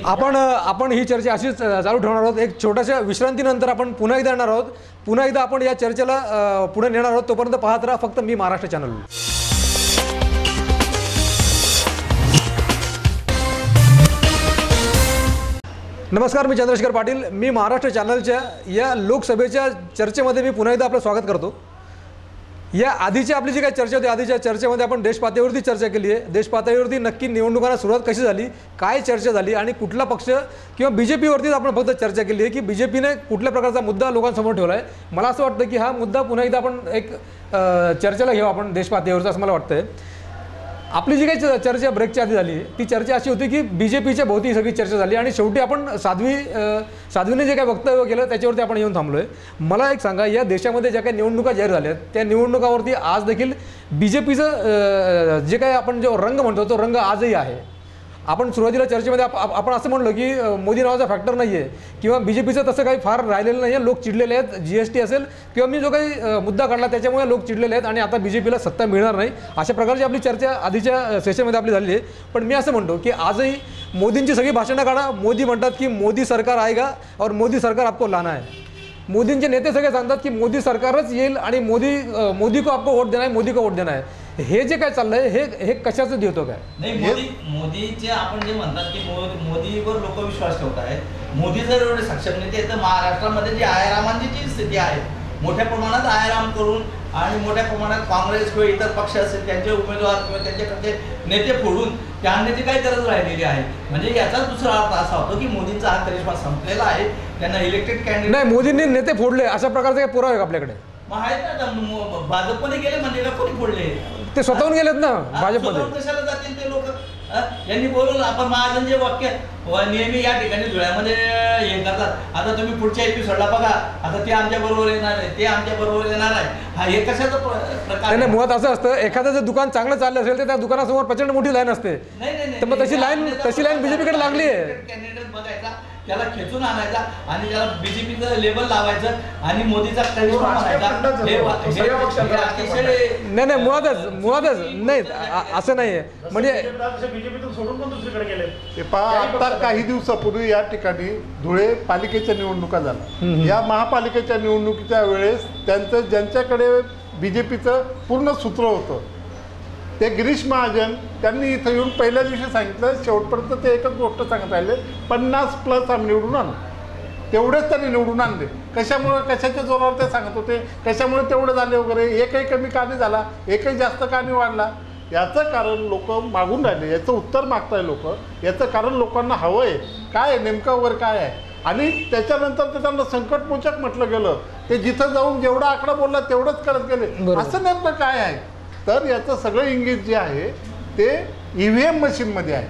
आपण ही चर्चा अशीच चालू ठेवणार आहोत. एक छोट्याशा विश्रांतीनंतर आपण पुन्हा एकदा येणार आहोत. पुन्हा एकदा आपण या चर्चेला पुढे नेणार आहोत. तोपर्यंत पाहत राहा फक्त मी महाराष्ट्र चॅनल. नमस्कार, मी चंद्रशेखर पाटील. मी महाराष्ट्र चॅनलच्या या लोकसभेच्या चर्चेमध्ये मी पुन्हा एकदा आपलं स्वागत करतो. या आधीची आपली जी काही चर्चा होती, आधीच्या चर्चेमध्ये आपण देशपातळीवरती चर्चा केली आहे. देशपातळीवरती नक्की निवडणुकांना सुरुवात कशी झाली, काय चर्चा झाली आणि कुठला पक्ष किंवा बीजेपीवरतीच आपण फक्त चर्चा केली आहे की बीजेपीने कुठल्या प्रकारचा मुद्दा लोकांसमोर ठेवला आहे. मला असं वाटतं की हा मुद्दा पुन्हा एकदा आपण एक चर्चेला घेऊ आपण देशपातळीवरचा, असं मला वाटतं. आपली जी काही चर्चा ब्रेकच्या आधी झाली ती चर्चा अशी होती की बीजेपीच्या भोवती सगळी चर्चा झाली आणि शेवटी आपण साध्वीने जे काही वक्तव्य केलं त्याच्यावरती आपण येऊन थांबलो आहे. मला एक सांगा, या देशामध्ये ज्या काही निवडणुका जाहीर झाल्या त्या निवडणुकावरती आज देखील बीजेपीचं जे काही आपण जो रंग म्हणतो तो रंग आजही आहे. आपण सुरुवातीला चर्चेमध्ये आपण असं म्हणलो की मोदी नावाचा फॅक्टर नाही आहे किंवा बीजेपीचं तसं काही फार राहिलेलं नाही आहे. लोक चिडलेले आहेत, GST असेल किंवा मी जो काही मुद्दा काढला त्याच्यामुळे लोक चिडलेले आहेत आणि आता बीजेपीला सत्ता मिळणार नाही, अशा प्रकारची आपली चर्चा आधीच्या सेशनमध्ये आपली झाली आहे. पण मी असं म्हणतो की आजही मोदींची सगळी भाषणं काढा, मोदी म्हणतात की मोदी सरकार आएगा और मोदी सरकार आपको लाना है. मोदींचे नेते सगळे सांगतात की मोदी सरकारच येईल आणि मोदी को आपको वोट देना है, मोदी को वोट देना है. हे जे काय चाललंय हे कशाचं देतो काय? नाही, मोदीचे आपण जे म्हणतात की मोदीवर लोक विश्वास ठेवत आहेत. मोदी जर एवढे सक्षम नेते तर महाराष्ट्रामध्ये जी आयरामांची जी स्थिती आहे मोठ्या प्रमाणात आराम करून आणि मोठ्या प्रमाणात काँग्रेस किंवा इतर पक्ष असेल त्यांचे उमेदवार किंवा त्यांच्याकडचे नेते फोडून ते आणण्याची काही गरज राहिलेली आहे. म्हणजे याचाच दुसरा अर्थ असा होतो की मोदींचा हा करिश्मा संपलेला आहे. त्यांना इलेक्टेड कॅन्डिडेट नाही, मोदींनी नेते फोडले अशा प्रकारचे काही पुरावे आहे का आपल्याकडे? मग आहेत ना, भाजपने गेले म्हणजे का कोणी फोडले? ते स्वतःहून गेलेत ना भाजपमध्ये. स्वतःहून कशाला जातील ते लोक? यांनी बोलून आपण महाजन जे वाक्य नेहमी या ठिकाणी धुळ्यामध्ये हे करतात, आता तुम्ही पुढच्या एपिसोडला बघा, आता ते आमच्या बरोबर येणार आहे, ते आमच्या बरोबर येणार आहे. हा हे कशाचा प्रकार? नाही, मुळात असं असतं, एखादं जर दुकान चांगलं चाललं असेल तर त्या दुकानासमोर प्रचंड मोठी लाईन असते. नाही तर मग तशी लाईन बीजेपीकडे लागली आहे. कॅन्डिडेट बघायचा, त्याला खेचून आणायचा आणि त्याला बीजेपीचं लेबल लावायचं आणि मोदीचा करिश्मा म्हणायचा. नाही, मुळातच नाही, असं नाहीये. म्हणजे बीजेपीतून सोडून पण दुसरीकडे गेले. ते पहा, आता काही दिवसापूर्वी या ठिकाणी धुळे पालिकेच्या निवडणुका झाल्या. या महापालिकेच्या निवडणुकीच्या वेळेस ज्यांच्याकडे बीजेपीचं पूर्ण सूत्र होतं ते गिरीश महाजन, त्यांनी इथं येऊन पहिल्या दिवशी सांगितलं, शेवटपर्यंत ते एकच गोष्ट सांगत राहिले, 50+ आम्ही निवडून आणू. तेवढेच त्यांनी निवडून आणले. कशामुळे, कशाच्या जोरावर ते सांगत होते, कशामुळे तेवढे झाले वगैरे, एकही कमी का नाही झाला, एकही जास्त का नाही वाढला, याचं कारण लोक मागून राहिले. याचं उत्तर मागताय लोक. याचं कारण लोकांना हवं आहे काय आहे, नेमकं वगैरे काय आहे. आणि त्याच्यानंतर ते त्यांना संकटमोचक म्हटलं गेलं. ते जिथं जाऊन जेवढा आकडा बोलला तेवढंच करत गेले. असं नेमकं काय आहे? तर याचं सगळं इंगित जे आहे ते EVM मशीनमध्ये आहे.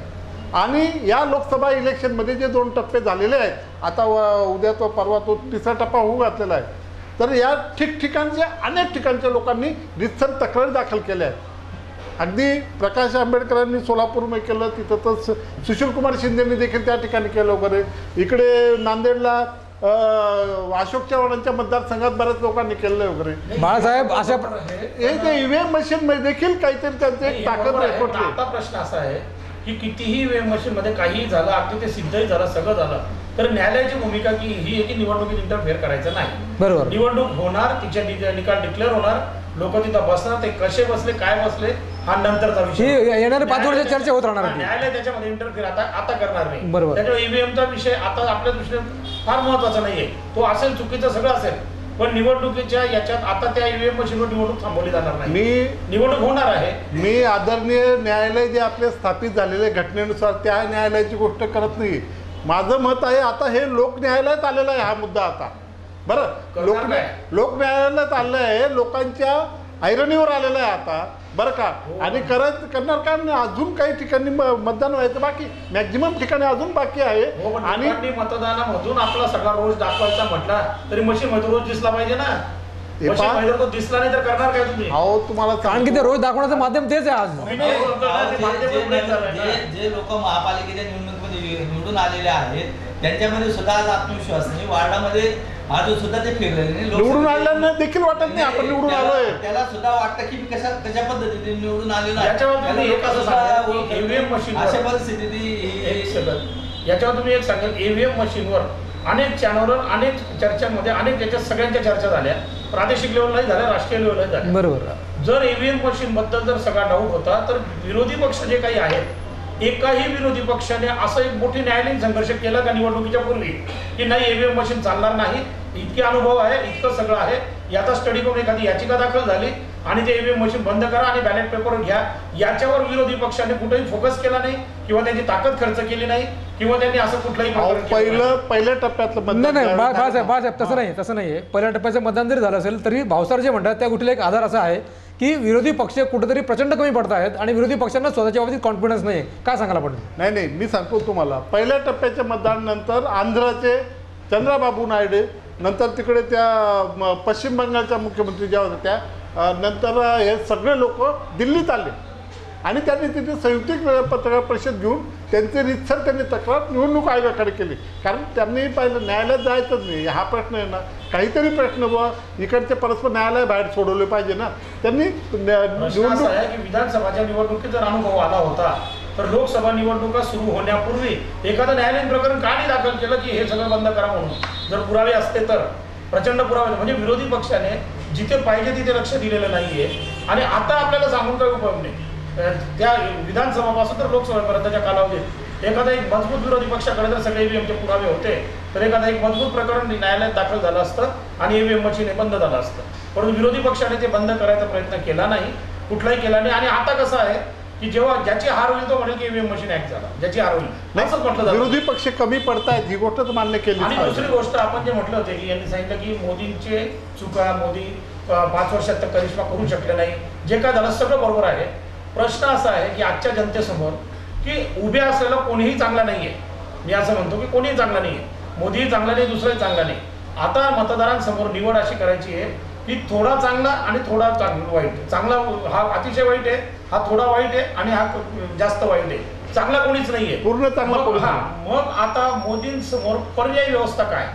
आणि या लोकसभा इलेक्शनमध्ये जे 2 टप्पे झालेले आहेत, आता उद्या तो परवा तो 3रा टप्पा होऊ घातलेला आहे. तर या ठिकठिकाणच्या अनेक ठिकाणच्या लोकांनी रितसर तक्रारी दाखल केल्या आहेत. अगदी प्रकाश आंबेडकरांनी सोलापूरमध्ये केलं, तिथं तर सुशीलकुमार शिंदेंनी देखील त्या ठिकाणी केलं वगैरे. इकडे नांदेडला अशोक चव्हाणांच्या मतदारसंघात बऱ्याच लोकांनी केलं वगैरे. बाळासाहेब अशा हे ते EVM मशीन मध्ये देखील काहीतरी त्यांचे ताकद रेकॉर्डली. आता प्रश्न असा आहे की कितीही EVM मशीन मध्ये काहीही झालं, अगदी ते सिद्धही झालं, सगळं झालं, तर न्यायालयाची भूमिका की ही आहे की निवडणुकीत इंटरफेअर करायचं नाही. बरोबर. निवडणूक होणार, तिचे निकाल डिक्लेअर होणार, लोक तिथं बसणार, ते कसे बसले, काय बसले, हा नंतरचा विषय. येणाऱ्या 5 वर्षात चर्चा होत राहणार. न्यायालय त्याच्यामध्ये इंटरफेअर आता करणार नाही. बरोबर. त्याच्यामुळे EVMचा विषय आता आपल्या दृष्टीने फार महत्वाचा नाहीये. तो असेल, चुकीचं सगळं असेल, पण निवडणुकीच्या याच्यात आता त्या EVM मशीनवर निवडणूक थांबवली जाणार नाही. निवडणूक होणार आहे. मी आदरणीय न्यायालय जे आपले स्थापित झालेले घटनेनुसार त्या न्यायालयाची गोष्ट करत नाही. माझं मत आहे आता हे लोक न्यायालयात आलेला आहे हा मुद्दा. आता बरं, लोक न्यायालयात आलेलं आहे, लोकांच्या ऐरणीवर आलेलं आहे आता, बरं का. आणि करणार का नाही, अजून काही ठिकाणी मतदान व्हायचं बाकी, मॅक्झिमम ठिकाणी अजून बाकी आहे. आणि मतदानामधून आपला सगळा रोज दाखवायचा म्हटला तरी मशीन मध्ये रोज दिसला पाहिजे ना. तो दिसला नाही तर करणार काय तुम्ही? अहो तुम्हाला कारण की ते रोज दाखवण्याचं माध्यम तेच आहे आज. जे लोक महापालिकेच्या निवडणुकीमध्ये निवडून आलेले आहेत त्यांच्यामध्ये सुद्धा आज आत्मविश्वास नाही. वार्डामध्ये अजून सुद्धा ते फिरले नाही. निवडून आल्यानं देखील वाटत नाही आपण निवडून आलोय. त्याला सुद्धा वाटतं की कशा पद्धतीने निवडून आलेलो आहे. अशा परिस्थितीत याच्यावर तुम्ही एक सांगेल, EVM मशीनवर अनेक चॅनलवर, अनेक चर्चांमध्ये, अनेक त्याच्यात सगळ्यांच्या चर्चा झाल्या, प्रादेशिक लेवललाही झाल्या, राष्ट्रीय लेवललाही झाल्या. बरोबर. जर EVM मशीन बद्दल जर सगळा डाऊट होता तर विरोधी पक्ष जे काही आहेत, एकाही विरोधी पक्षाने असं एक मोठी न्यायालयीन संघर्ष केला का निवडणुकीच्या पूर्वी की नाही EVM मशीन चालणार नाही, इतके अनुभव आहे, इतकं सगळं आहे, याचा स्टडी करून एखादी याचिका दाखल झाली आणि ते EVM मशीन बंद करा आणि बॅलेट पेपर घ्या, याच्यावर विरोधी पक्षाने कुठेही फोकस केला नाही किंवा त्यांची ताकद खर्च केली नाही किंवा त्यांनी असं कुठलंही पहिल्या टप्प्यातलं नाही, बाळासाहेब तसं नाहीये. पहिल्या टप्प्याचं मतदान जरी झालं असेल तरी भावसार जे म्हणतात त्या गोष्टीला एक आधार असा आहे की विरोधी पक्ष कुठेतरी प्रचंड कमी पडत आहेत आणि विरोधी पक्षांना स्वतःच्या बाबतीत कॉन्फिडन्स नाही. काय सांगायला आपण? नाही, मी सांगतो तुम्हाला, पहिल्या टप्प्याच्या मतदानानंतर आंध्राचे चंद्राबाबू नायडू, नंतर तिकडे त्या पश्चिम बंगालच्या मुख्यमंत्री ज्या होत्या त्या, नंतर हे सगळे लोक दिल्लीत आले आणि त्यांनी तिथे संयुक्त पत्रकार परिषद घेऊन त्यांचे रितसर त्यांनी तक्रार निवडणूक आयोगाकडे केली. कारण त्यांनी पाहिलं न्यायालयात जायचंच नाही, हा प्रश्न आहे ना, काहीतरी प्रश्न बुवा इकडचे परस्पर न्यायालय बाहेर सोडवले पाहिजे ना. त्यांनी निवडणूक की विधानसभाच्या निवडणुकीत जर अनुभव आला होता तर लोकसभा निवडणुका सुरू होण्यापूर्वी एखादं न्यायालयीन प्रकरण का नाही दाखल केलं की हे सगळं बंद करा म्हणून? जर पुरावे असते तर, प्रचंड पुरावे, म्हणजे विरोधी पक्षाने जिथे पाहिजे तिथे लक्ष दिलेलं नाहीये. आणि आता आपल्याला सांगून काय उपयोग नाही, त्या विधानसभापासून तर लोकसभेपर्यंतच्या कालावधीत एखादा एक मजबूत विरोधी पक्षाकडे जर सगळे ईव्हीएमचे पुरावे होते तर एखादा एक मजबूत प्रकरण न्यायालयात दाखल झालं असतं आणि ईव्हीएम मशीन बंद झालं असतं. परंतु विरोधी पक्षाने ते बंद करायचा प्रयत्न केला नाही, कुठलाही केला नाही. आणि आता कसं आहे की जेव्हा ज्याची हार होईल तो म्हणेल की ईव्हीएम मशीन ॲक्ट झाला, ज्याची हार होईल असंच म्हटलं जातं. विरोधी पक्ष कमी पडतायत ही गोष्ट तर मान्य केली. आणि दुसरी गोष्ट आपण जे म्हटलं होते की यांनी सांगितलं की मोदींचे चुका, मोदी 5 वर्षात तर करिश्मा करू शकले नाही, जे काय झालं सगळं बरोबर आहे. प्रश्न असा आहे की आजच्या जनतेसमोर की उभे असलेला कोणीही चांगला नाही आहे. मी असं म्हणतो की कोणीही चांगला नाही आहे, मोदीही चांगला नाही, दुसराही चांगला नाही. आता मतदारांसमोर निवड अशी करायची आहे की थोडा चांगला आणि थोडा वाईट. चांगला हा अतिशय वाईट आहे, हा थोडा वाईट आहे आणि हा जास्त वाईट आहे. चांगला कोणीच नाहीये, पूर्ण चांगला. मग आता मोदींसमोर पर्यायी व्यवस्था काय?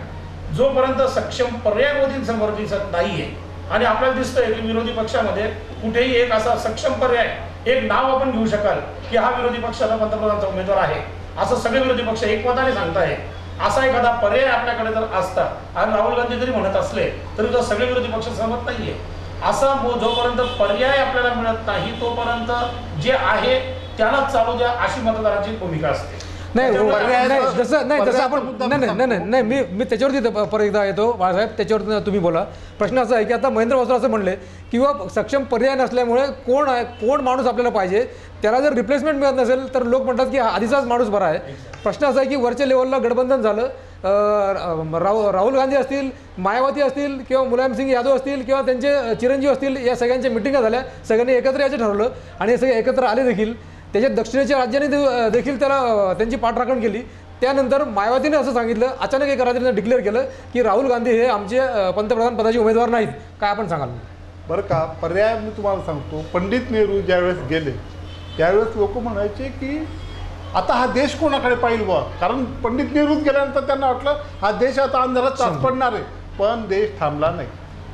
जोपर्यंत सक्षम पर्याय मोदींसमोर दिसत नाहीये आणि आपल्याला दिसतंय की विरोधी पक्षामध्ये कुठेही एक असा सक्षम पर्याय, एक नाव आपण घेऊ शकाल की हा विरोधी पक्षाचा पंतप्रधानाचा उमेदवार आहे असं सगळे विरोधी पक्ष एकमताने सांगताय, असा एखादा पर्याय आपल्याकडे जर असता आणि राहुल गांधी जरी म्हणत असले तरी तो सगळे विरोधी पक्ष सहमत नाहीये. असा जोपर्यंत पर्याय आपल्याला मिळत नाही तोपर्यंत जे आहे त्यालाच चालू द्या अशी मतदारांची भूमिका असते. नाही जसं आपण नाही मी त्याच्यावरती परत एकदा येतो बाळासाहेब, त्याच्यावर तुम्ही बोला. प्रश्न असा आहे की आता महेंद्र वासरा असं म्हणले किंवा सक्षम पर्याय नसल्यामुळे कोण माणूस आपल्याला पाहिजे, त्याला जर रिप्लेसमेंट मिळत नसेल तर लोक म्हणतात की आधीचाच माणूस बरा आहे. प्रश्न असा आहे की वरच्या लेवलला गठबंधन झालं, राहुल गांधी असतील, मायावती असतील किंवा मुलायमसिंग यादव असतील किंवा त्यांचे चिरंजीव असतील, या सगळ्यांच्या मिटिंगा झाल्या, सगळ्यांनी एकत्र यायचं ठरवलं आणि हे सगळे एकत्र आले देखील. त्याच्यात दक्षिणेच्या राज्यांनी देखील त्याला त्यांची पाठराखण केली. त्यानंतर मायावतीने असं सांगितलं, अचानक एका रात्रीनं डिक्लेअर केलं की राहुल गांधी हे आमचे पंतप्रधान पदाचे उमेदवार नाहीत. काय आपण सांगाल? बरं का, पर्याय मी तुम्हाला सांगतो. पंडित नेहरू ज्यावेळेस गेले त्यावेळेस लोक म्हणायचे की आता हा देश कोणाकडे पाहिजे बा, कारण पंडित नेहरूच गेल्यानंतर त्यांना वाटलं हा देश आता अंधारात तास पडणार आहे. पण देश थांबला नाही.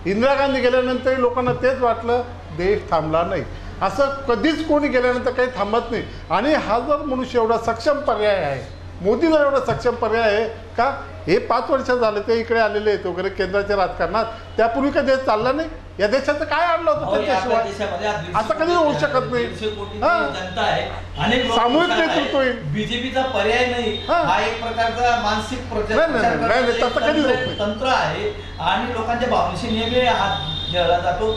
इंदिरा गांधी गेल्यानंतर लोकांना तेच वाटलं, देश थांबला नाही. असं कधीच कोणी गेल्यानंतर काही थांबत नाही. आणि हा जर मनुष्य एवढा सक्षम पर्याय आहे, मोदी जर एवढा सक्षम पर्याय आहे का, हे 5 वर्ष झाले ते इकडे आलेले आहेत वगैरे केंद्राच्या राजकारणात, त्यापूर्वी काही देश चालला नाही. या देशाचं काय आणलं होतं त्याच्याशिवाय? असं कधी होऊ शकत नाही. सामूहिक नेतृत्व होईल. बीजेपीचा पर्याय नाही हा एक प्रकारचा मानसिक तंत्र आहे आणि लोकांच्या भावनेशी नेहमी हात खेळला जातो.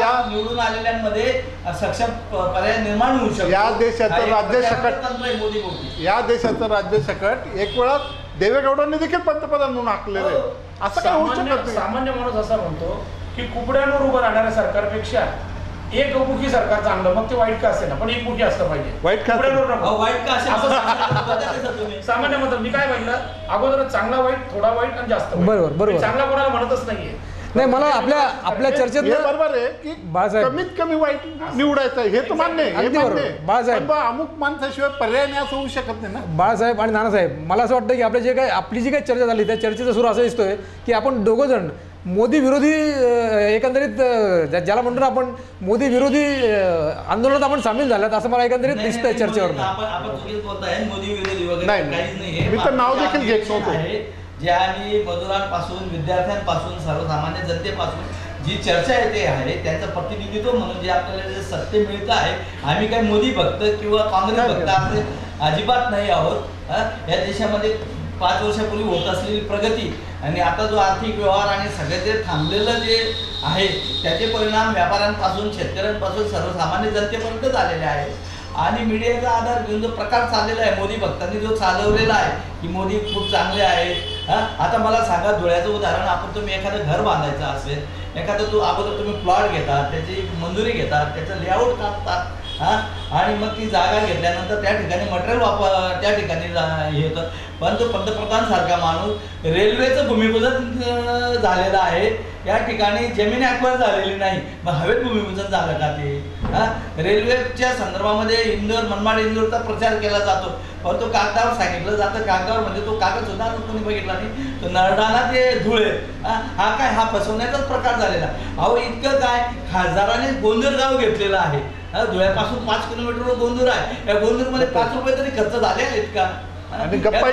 या निवडून आलेल्यांमध्ये सक्षम पर्याय निर्माण होऊ शकतो. या देशाचं राज्य सकट तंत्र मोदी या देशाचं राज्य सकट एक वेळा देवेगौडांनी देखील पंतप्रधान म्हणून हाकलेलं आहे. असं काय होऊ शकत नाही. सामान्य माणूस असा म्हणतो की कुबड्यांवर उभं राहणाऱ्या सरकारपेक्षा एकमुखी सरकार चांगलं, मग ते वाईट का असेल ना, पण एकमुखी असलं पाहिजे. वाईट का सामान्य मत. मी काय म्हटलं अगोदर, चांगला वाईट, थोडा वाईट आणि जास्त वाईट. बरोबर. चांगला कोणाला म्हणतच नाहीये. नाही, मला आपल्या चर्चेत बरोबर आहे की कमीत कमी वाईट निवडायचं आहे, हे तर मान्य आहे. बाळासाहेब, अमुक माणसाशिवाय पर्याय नाही असं होऊ शकत नाही ना. बाळासाहेब आणि नानासाहेब, मला असं वाटतं की आपली जी काही चर्चा झाली त्या चर्चेचा सूर असं दिसतोय की आपण दोघं जण मोदी विरोधी, एकंदरीत ज्याला म्हणतो ना आपण मोदी विरोधी आंदोलनात आपण सामील झाल्यात असं मला एकंदरीत दिसतंय चर्चेवर. मोदी विरोधी वगैरे नाही, मी तर नाव देखील घेत नव्हतो. जे आम्ही मजुरांपासून, विद्यार्थ्यांपासून, सर्वसामान्य जनतेपासून जी चर्चा येते आहे त्यांचं प्रतिनिधित्व म्हणून जे आपल्याला जे सत्य मिळतं आहे, आम्ही काही मोदी भक्त किंवा काँग्रेस भक्त असे अजिबात नाही आहोत. या देशामध्ये 5 वर्षापूर्वी होत असलेली प्रगती आणि आता जो आर्थिक व्यवहार आणि सगळं जे थांबलेलं जे आहे त्याचे परिणाम व्यापाऱ्यांपासून, शेतकऱ्यांपासून, सर्वसामान्य जनतेपर्यंत झालेले आहे. आणि मीडियाचा आधार घेऊन जो प्रकार चाललेला आहे, मोदी भक्तांनी जो चालवलेला आहे की मोदी खूप चांगले आहेत. आता मला सांगा, धुळ्याचं उदाहरण, आपण तुम्ही एखादं घर बांधायचं असेल, एखादं अगोदर तुम्ही प्लॉट घेतात, त्याची मंजुरी घेतात, त्याचं लेआउट काढतात, आणि मग ती जागा घेतल्यानंतर त्या ठिकाणी मटेरियल त्या ठिकाणी हे होतं. परंतु पंतप्रधान सारखा माणूस रेल्वेचं भूमिपूजन झालेलं आहे, या ठिकाणी जमीन ॲक्वायर झालेली नाही, मग हवेत भूमिपूजन झालं का ते? रेल्वेच्या संदर्भामध्ये इंदोर, मनमाड इंदोरचा प्रचार केला जातो, परंतु कागदावर सांगितलं जातं, कागदावर म्हणजे तो कागद सुद्धा कोणी बघितला नाही, तो नरडाणा ते धुळे. हा काय, हा फसवण्याचाच प्रकार झालेला. अहो इतकं काय, खासदाराने गोंदरगाव घेतलेला आहे, धुळ्यापासून 5 किलोमीटरवर गोंदूर आहे, या गोंदूरमध्ये 5 रुपये तरी खर्च झाले आहेत का? आणि गप्पा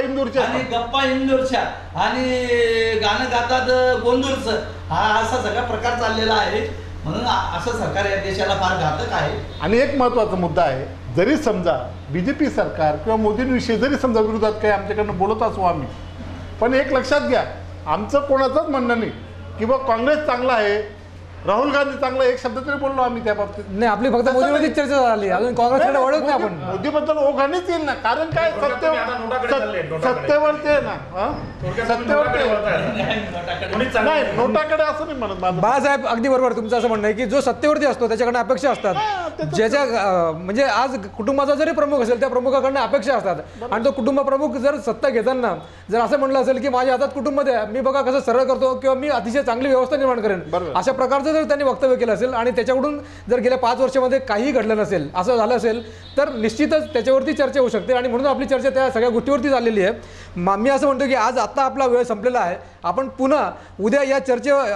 इंदूरच्या आणि गाणं गातात गोंदूरचं, हा असा सगळा प्रकार चाललेला आहे. म्हणून असं सरकार या देशाला फार घातक आहे. आणि एक महत्त्वाचा मुद्दा आहे, जरी समजा BJP सरकार किंवा मोदींविषयी जरी समजा विरोधात काही आमच्याकडनं बोलत असू आम्ही, पण एक लक्षात घ्या, आमचं कोणाचंच म्हणणं नाही की बा काँग्रेस चांगला आहे, राहुल गांधी चांगला, एक शब्द तरी बोललो आम्ही त्या बाबतीत. नाही, आपली फक्त मोदीवरतीच चर्चा झाली, अजून काँग्रेसकडे वळत नाही आपण. मोदीबद्दल ओघानेच येईल ना, कारण काय सत्तेवर ते ना, सत्तेवर ते नाही, नोटाकडे असं नाही म्हणत माझं. बाळासाहेब, अगदी बरोबर तुमचं असं म्हणणं आहे की जो सत्तेवरती असतो त्याच्याकडनं अपेक्षा असतात, ज्याच्या म्हणजे आज कुटुंबाचा जरी प्रमुख असेल त्या प्रमुखाकडनं अपेक्षा असतात, आणि तो कुटुंब प्रमुख जर सत्ता घेताना जर असं म्हणलं असेल की माझ्या हातात कुटुंब द्या, मी बघा कसं सरळ करतो किंवा मी अतिशय चांगली व्यवस्था निर्माण करेन, अशा प्रकारचं जर त्यांनी वक्तव्य केलं असेल आणि त्याच्याकडून जर गेल्या 5 वर्षामध्ये काही घडलं नसेल, असं झालं असेल, तर निश्चितच त्याच्यावरती चर्चा होऊ शकते. आणि म्हणून आपली चर्चा त्या सगळ्या गोष्टीवरती झालेली आहे. मी असं म्हणतो की आज आत्ता आपला वेळ संपलेला आहे. आपण पुन्हा उद्या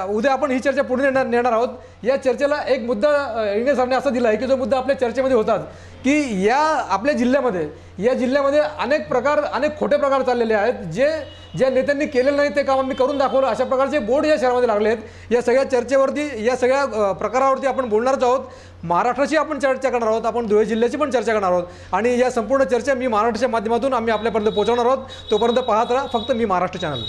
उद्या आपण ही चर्चा पुढे नेणार आहोत. या चर्चेला एक मुद्दा इंगे साहेबांनी असा दिला आहे की जो मुद्दा आपल्या चर्चेमध्ये होतात की आपल्या जिल्ह्यामध्ये अनेक खोटे प्रकार चाललेले आहेत, ज्या नेत्यांनी केलेलं नाही ते काम आम्ही करून दाखवलं, अशा प्रकारचे बोर्ड या शहरामध्ये लागले आहेत. या सगळ्या चर्चेवरती, या सगळ्या प्रकारावरती आपण बोलणारच आहोत. महाराष्ट्राची आपण चर्चा करणार आहोत, आपण धुळे जिल्ह्याची पण चर्चा करणार आहोत, आणि या संपूर्ण चर्चा मी महाराष्ट्राच्या माध्यमातून आम्ही आपल्यापर्यंत पोहोचवणार आहोत. तोपर्यंत पाहत राहा फक्त मी महाराष्ट्र चॅनल.